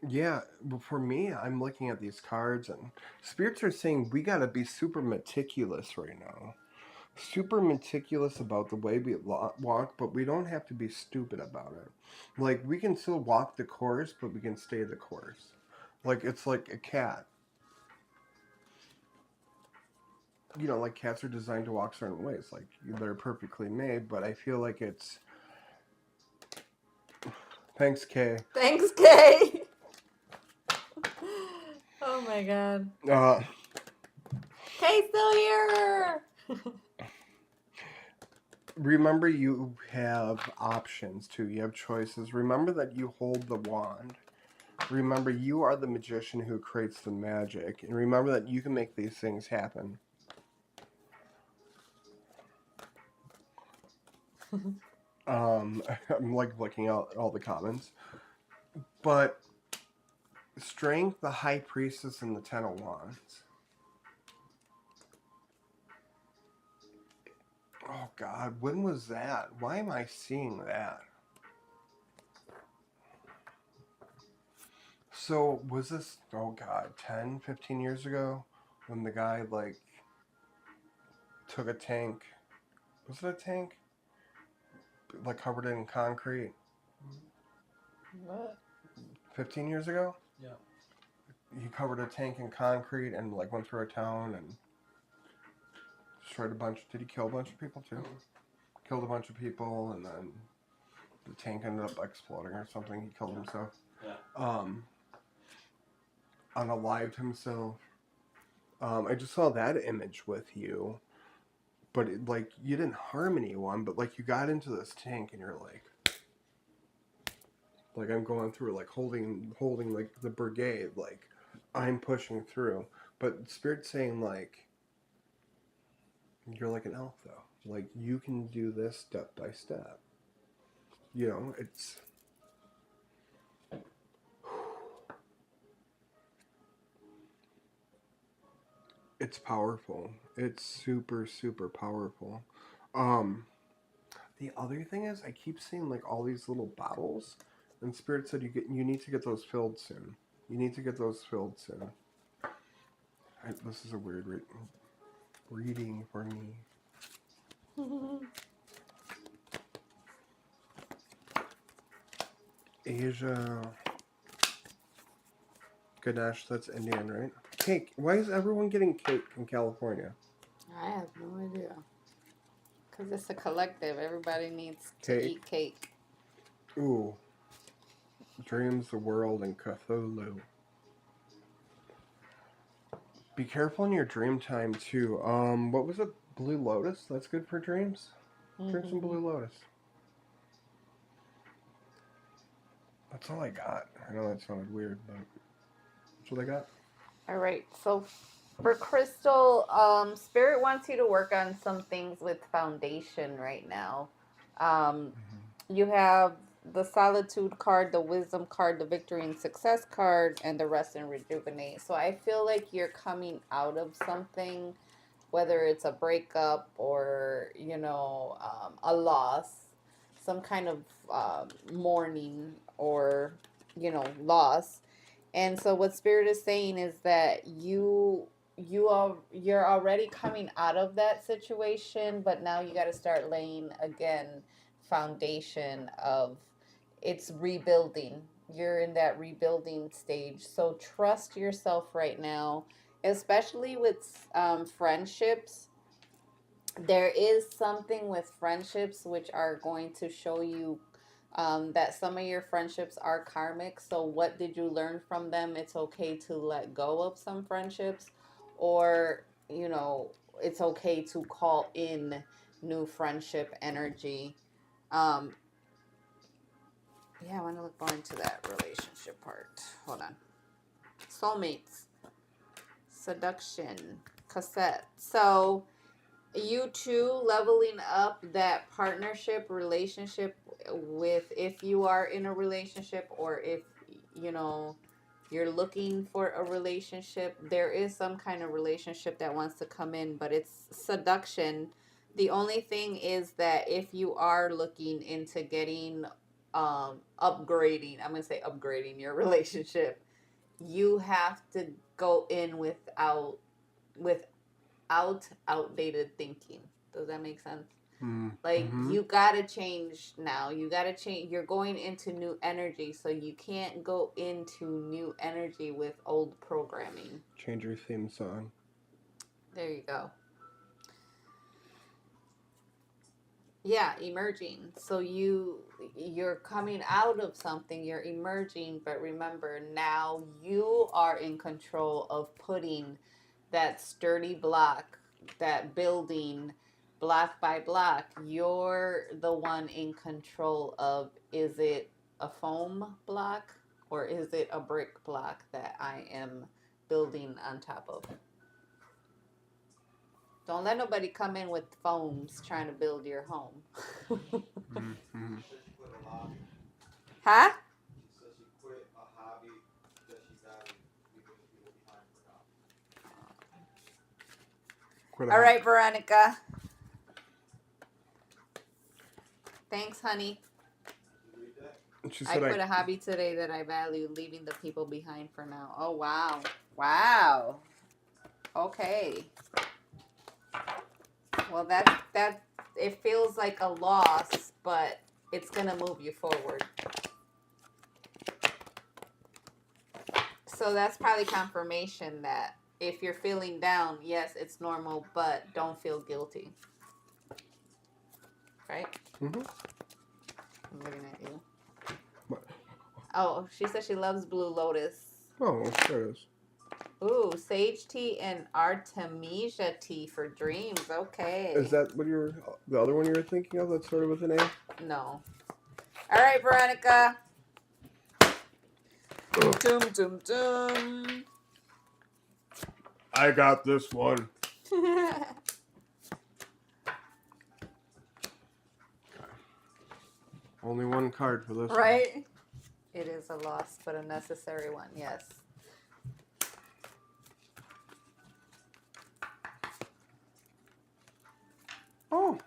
Speaker 4: Yeah, but for me, I'm looking at these cards and spirits are saying we gotta be super meticulous right now. Super meticulous about the way we walk, but we don't have to be stupid about it. Like, we can still walk the course, but we can stay the course. Like, it's like a cat. You know, like cats are designed to walk certain ways. Like, they're perfectly made, but I feel like it's... Thanks, Kay.
Speaker 1: Thanks, Kay. Oh my god. Kay's still here.
Speaker 4: Remember, you have options too. You have choices. Remember that you hold the wand. Remember, you are the magician who creates the magic. And remember that you can make these things happen. I'm like looking out at all the comments. But Strength, the High Priestess, and the Ten of Wands. Oh God, when was that? Why am I seeing that? So, was this, oh God, 10, 15 years ago? When the guy, like, took a tank. Was it a tank? Like, covered it in concrete?
Speaker 1: What?
Speaker 4: 15 years ago?
Speaker 3: Yeah.
Speaker 4: He covered a tank in concrete and, like, went through a town and destroyed a bunch. Did he kill a bunch of people, too? Killed a bunch of people, and then the tank ended up exploding or something. He killed himself.
Speaker 3: Yeah.
Speaker 4: Unalived himself. I just saw that image with you, but it, like, you didn't harm anyone, but like you got into this tank and you're like I'm going through, like holding like the brigade, like I'm pushing through, but Spirit's saying like you're like an elf though, like you can do this step by step. You know, it's powerful. It's super, super powerful. The other thing is, I keep seeing like all these little bottles, and Spirit said you need to get those filled soon. You need to get those filled soon. This is a weird reading for me. Asia. Ganesh, that's Indian, right? Cake. Why is everyone getting cake in California?
Speaker 1: I have no idea. Because it's a collective. Everybody needs to
Speaker 4: Cake.
Speaker 1: eat cake.
Speaker 4: Ooh. Dreams, the world, and Cthulhu. Be careful in your dream time, too. What was it? Blue Lotus? That's good for dreams? Drink some Blue Lotus. That's all I got. I know that sounded weird, but that's what I got.
Speaker 1: All right. So for Crystal, Spirit wants you to work on some things with foundation right now. You have the Solitude card, the Wisdom card, the Victory and Success card, and the Rest and Rejuvenate. So I feel like you're coming out of something, whether it's a breakup or, a loss, some kind of mourning or, loss. And so what Spirit is saying is that you're already coming out of that situation, but now you got to start laying again foundation of it's rebuilding. You're in that rebuilding stage. So trust yourself right now, especially with friendships. There is something with friendships which are going to show you that some of your friendships are karmic. So, what did you learn from them? It's okay to let go of some friendships, or, it's okay to call in new friendship energy. Um, yeah, I want to look more into that relationship part. Hold on. Soulmates, seduction, cassette. So, you two leveling up that partnership relationship with, if you are in a relationship, or if you're looking for a relationship, there is some kind of relationship that wants to come in, but it's seduction. The only thing is that if you are looking into getting upgrading, I'm going to say upgrading your relationship, you have to go in without outdated thinking. Does that make sense? Like, you gotta change now. You gotta change. You're going into new energy, so you can't go into new energy with old programming.
Speaker 4: Change your theme song.
Speaker 1: There you go. Yeah, emerging. So you're coming out of something, you're emerging, but remember, now you are in control of putting that sturdy block, that building block by block. You're the one in control of, is it a foam block or is it a brick block that I am building on top of? Don't let nobody come in with foams trying to build your home. Huh?
Speaker 2: She says she quit a hobby that she valued, leaving the people behind for now.
Speaker 1: All right, Veronica. Thanks, honey. I quit a hobby today that I value, leaving the people behind for now. Oh, wow. Wow. Okay. Well, that it feels like a loss, but it's going to move you forward. So that's probably confirmation that if you're feeling down, yes, it's normal, but don't feel guilty. Right?
Speaker 4: Mm-hmm.
Speaker 1: I'm looking at you.
Speaker 4: What?
Speaker 1: Oh, she said she loves Blue Lotus.
Speaker 4: Oh, there it is.
Speaker 1: Ooh, sage tea and Artemisia tea for dreams. Okay.
Speaker 4: Is that what the other one you were thinking of that started with an A?
Speaker 1: No. All right, Veronica. Dum, dum, dum.
Speaker 4: I got this one. Only one card for this
Speaker 1: right? One. It is a loss, but a necessary one, yes.
Speaker 4: Oh.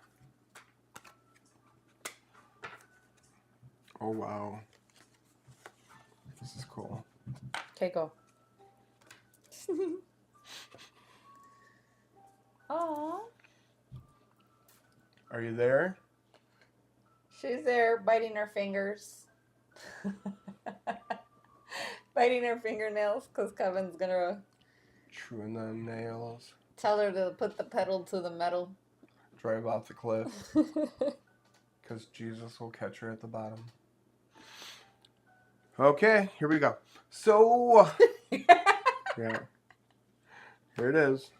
Speaker 4: Oh, wow. This is cool.
Speaker 1: Okay, go. Oh,
Speaker 4: Are you there?
Speaker 1: she's there biting her fingers. Biting her fingernails because Kevin's going to
Speaker 4: Chewing them nails.
Speaker 1: tell her to put the pedal to the metal.
Speaker 4: Drive off the cliff. Because Jesus will catch her at the bottom. Okay, here we go. So, yeah. Here it is.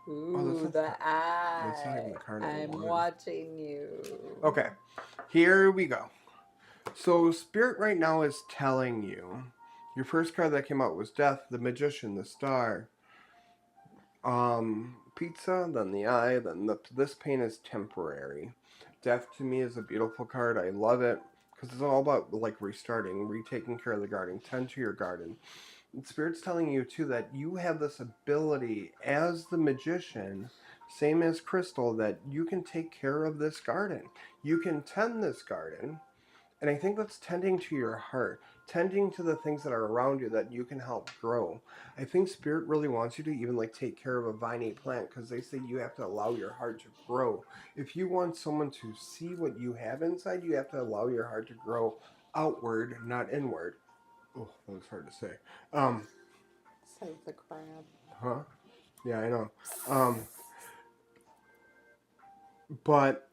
Speaker 1: Ooh,
Speaker 4: that's
Speaker 1: the
Speaker 4: not
Speaker 1: eye.
Speaker 4: even the card I
Speaker 1: I'm
Speaker 4: wanted.
Speaker 1: watching you.
Speaker 4: Okay, here we go. So, Spirit right now is telling you. Your first card that came out was Death, the Magician, the Star. Pizza, then the Eye, then this pain is temporary. Death to me is a beautiful card. I love it because it's all about like restarting, retaking care of the garden, tend to your garden. And Spirit's telling you too that you have this ability as the magician, same as Crystal, that you can take care of this garden. You can tend this garden. And I think that's tending to your heart, tending to the things that are around you that you can help grow. I think Spirit really wants you to even like take care of a viney plant because they say you have to allow your heart to grow. If you want someone to see what you have inside, you have to allow your heart to grow outward, not inward. Oh, that was hard to say.
Speaker 1: Says the crab.
Speaker 4: Huh? Yeah, I know. But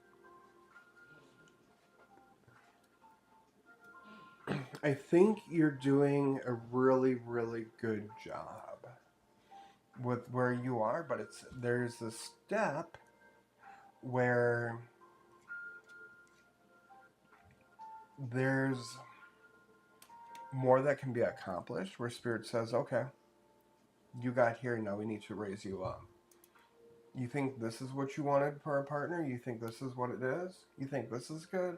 Speaker 4: I think you're doing a really, really good job with where you are, but there's a step where there's more that can be accomplished, where Spirit says, okay, you got here, now we need to raise you up. You think this is what you wanted for a partner? You think this is what it is? You think this is good?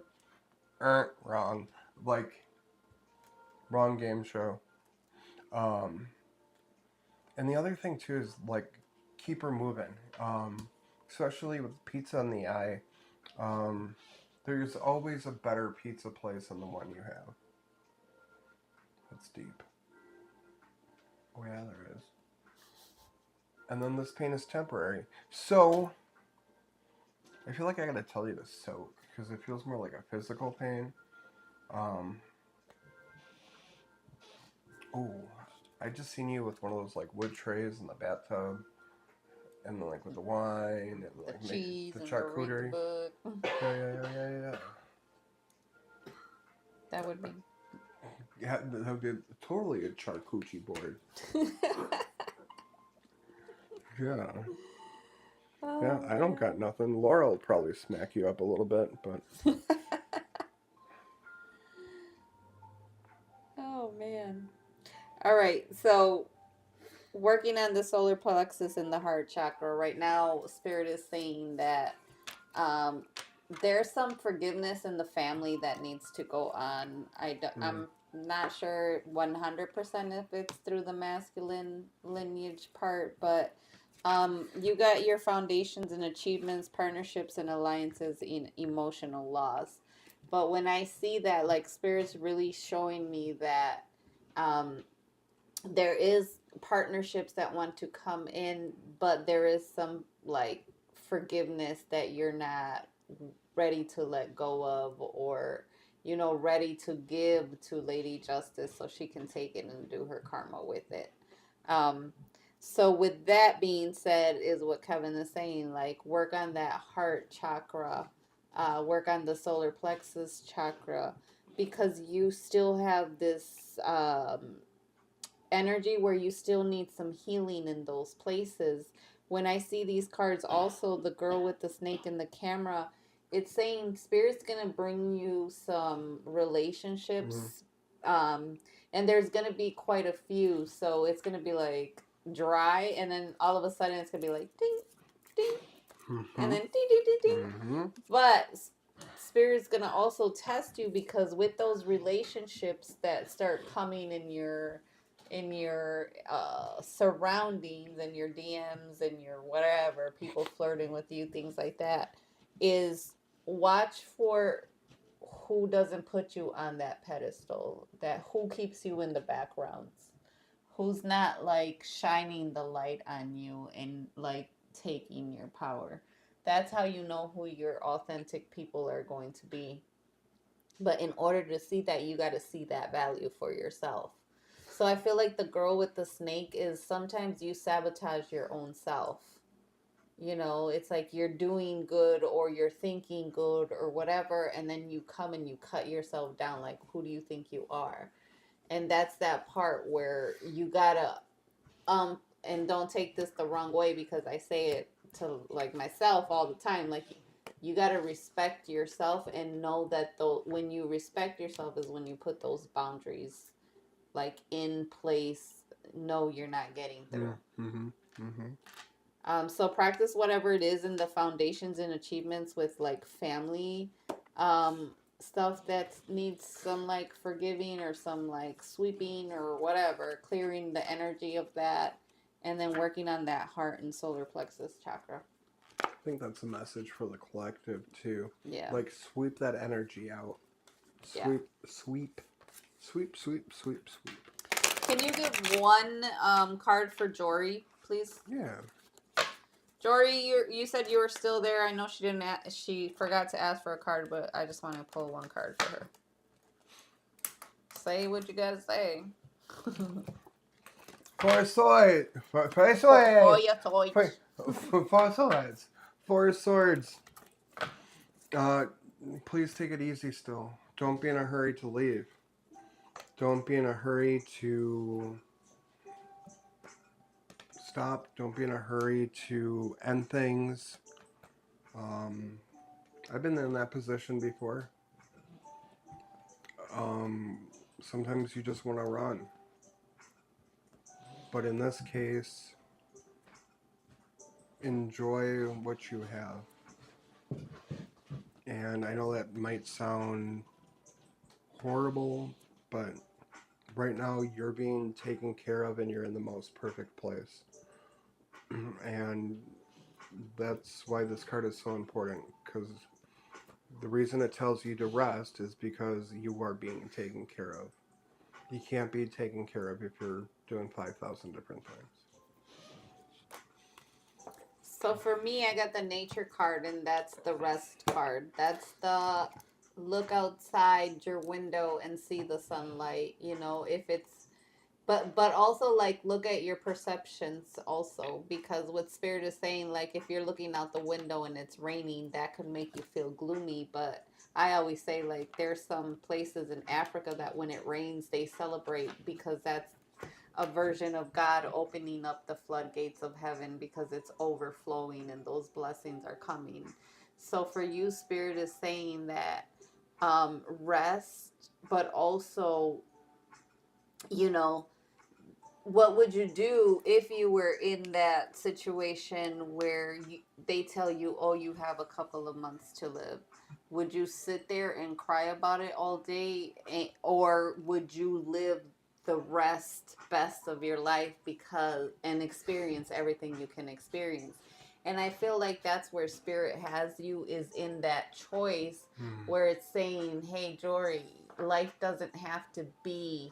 Speaker 4: Wrong. Like, wrong game show. And the other thing too is like keep her moving. Especially with pizza in the eye. There's always a better pizza place than the one you have. That's deep. Oh yeah, there is. And then this pain is temporary. So I feel like I gotta tell you to soak because it feels more like a physical pain. I just seen you with one of those like wood trays in the bathtub, and then like with the wine and like
Speaker 1: The cheese
Speaker 4: the
Speaker 1: and
Speaker 4: charcuterie.
Speaker 1: the book.
Speaker 4: Yeah.
Speaker 1: That would be.
Speaker 4: Yeah, that would be totally a charcuterie board. Yeah.
Speaker 1: Oh,
Speaker 4: Yeah, I don't got nothing. Laura will probably smack you up a little bit, but.
Speaker 1: Oh man. All right, so working on the solar plexus and the heart chakra right now, Spirit is saying that um, there's some forgiveness in the family that needs to go on. I'm not sure 100% if it's through the masculine lineage part, but you got your foundations and achievements, partnerships and alliances in emotional loss. But when I see that, like, Spirit's really showing me that um, there is partnerships that want to come in, but there is some like forgiveness that you're not ready to let go of, or ready to give to Lady Justice so she can take it and do her karma with it. um so with that being said, is what Kevin is saying, like work on that heart chakra, work on the solar plexus chakra, because you still have this energy where you still need some healing in those places. When I see these cards, also the girl with the snake in the camera, it's saying Spirit's gonna bring you some relationships, and there's gonna be quite a few. So it's gonna be like dry, and then all of a sudden it's gonna be like ding, ding, and then ding, ding, ding, ding. But Spirit's gonna also test you, because with those relationships that start coming in your surroundings and your DMs and your whatever, people flirting with you, things like that, is watch for who doesn't put you on that pedestal, that who keeps you in the backgrounds, who's not like shining the light on you and like taking your power. That's how you know who your authentic people are going to be. But in order to see that, you got to see that value for yourself. So I feel like the girl with the snake is sometimes you sabotage your own self. You know, it's like you're doing good or you're thinking good or whatever, and then you come and you cut yourself down. Like, who do you think you are? And that's that part where you gotta, and don't take this the wrong way because I say it to like myself all the time. Like, you gotta respect yourself and know that when you respect yourself is when you put those boundaries like in place. No, you're not getting through.
Speaker 4: Mm-hmm. Mm-hmm.
Speaker 1: So practice whatever it is in the foundations and achievements with like family stuff that needs some like forgiving or some like sweeping or whatever, clearing the energy of that, and then working on that heart and solar plexus chakra.
Speaker 4: I think that's a message for the collective too.
Speaker 1: Yeah.
Speaker 4: Like sweep that energy out. Sweep, sweep, sweep, sweep, sweep, sweep.
Speaker 1: Can you give one card for Jory, please?
Speaker 4: Yeah.
Speaker 1: Jory, you said you were still there. I know she didn't. She forgot to ask for a card, but I just want to pull one card for her. Say what you gotta say.
Speaker 4: Four swords. Four swords. Four swords. Please take it easy still. Don't be in a hurry to leave. Don't be in a hurry to stop. Don't be in a hurry to end things. I've been in that position before. Sometimes you just want to run. But in this case, enjoy what you have. And I know that might sound horrible, but right now you're being taken care of and you're in the most perfect place. And that's why this card is so important, because the reason it tells you to rest is because you are being taken care of. You can't be taken care of if you're doing 5,000 different things.
Speaker 1: So for me, I got the nature card, and that's the rest card. That's the look outside your window and see the sunlight. You know, if it's, but also like look at your perceptions also, because what Spirit is saying, like if you're looking out the window and it's raining, that could make you feel gloomy. But I always say like there's some places in Africa that when it rains they celebrate because that's a version of God opening up the floodgates of heaven because it's overflowing and those blessings are coming. So for you, Spirit is saying that rest, but also, you know, what would you do if you were in that situation where they tell you, oh, you have a couple of months to live? Would you sit there and cry about it all day? Or would you live the best of your life and experience everything you can experience? And I feel like that's where Spirit has you, is in that choice where it's saying, hey, Jory, life doesn't have to be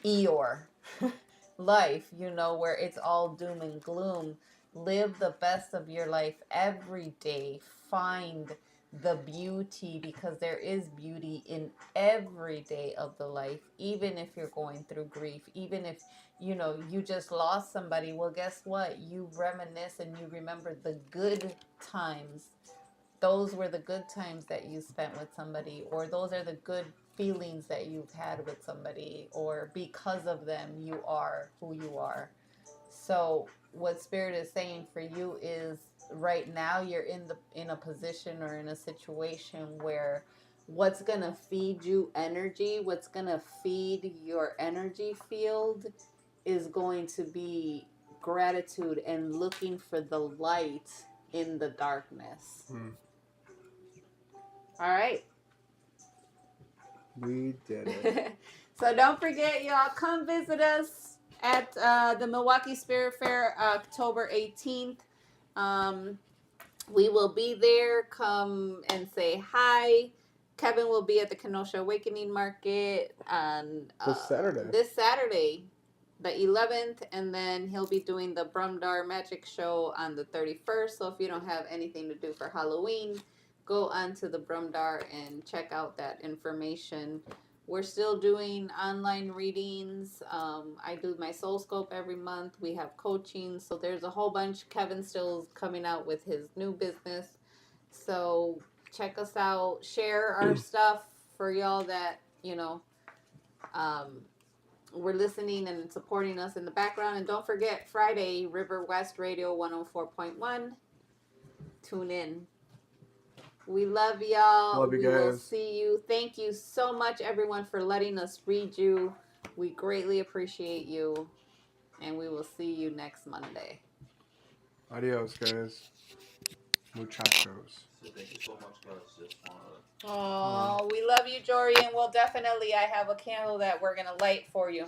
Speaker 1: Eeyore life, you know, where it's all doom and gloom. Live the best of your life every day. Find the beauty, because there is beauty in every day of the life, even if you're going through grief, even if, you know, you just lost somebody. Well, guess what? You reminisce and you remember the good times. Those were the good times that you spent with somebody, or those are the good feelings that you've had with somebody, or because of them you are who you are. So what Spirit is saying for you is right now you're in a position or in a situation where what's going to feed you energy, what's going to feed your energy field is going to be gratitude and looking for the light in the darkness. All right.
Speaker 4: We did it.
Speaker 1: So don't forget, y'all, come visit us at the Milwaukee Spirit Fair, October 18th. We will be there. Come and say hi. Kevin will be at the Kenosha Awakening Market on
Speaker 4: This Saturday.
Speaker 1: This Saturday. the 11th, and then he'll be doing the Brumdar Magic Show on the 31st. So if you don't have anything to do for Halloween, go onto the Brumdar and check out that information. We're still doing online readings. I do my Soul Scope every month. We have coaching. So there's a whole bunch. Kevin still's coming out with his new business. So check us out. Share our stuff for y'all that, we're listening and supporting us in the background. And don't forget, Friday, River West Radio 104.1. Tune in. We love y'all.
Speaker 4: Love you
Speaker 1: We will
Speaker 4: guys.
Speaker 1: see you. Thank you so much, everyone, for letting us read you. We greatly appreciate you. And we will see you next Monday.
Speaker 4: Adios, guys. Muchachos.
Speaker 2: So thank you so much, guys. Just wanna
Speaker 1: Oh, we love you, Jory. And we'll definitely, I have a candle that we're going to light for you.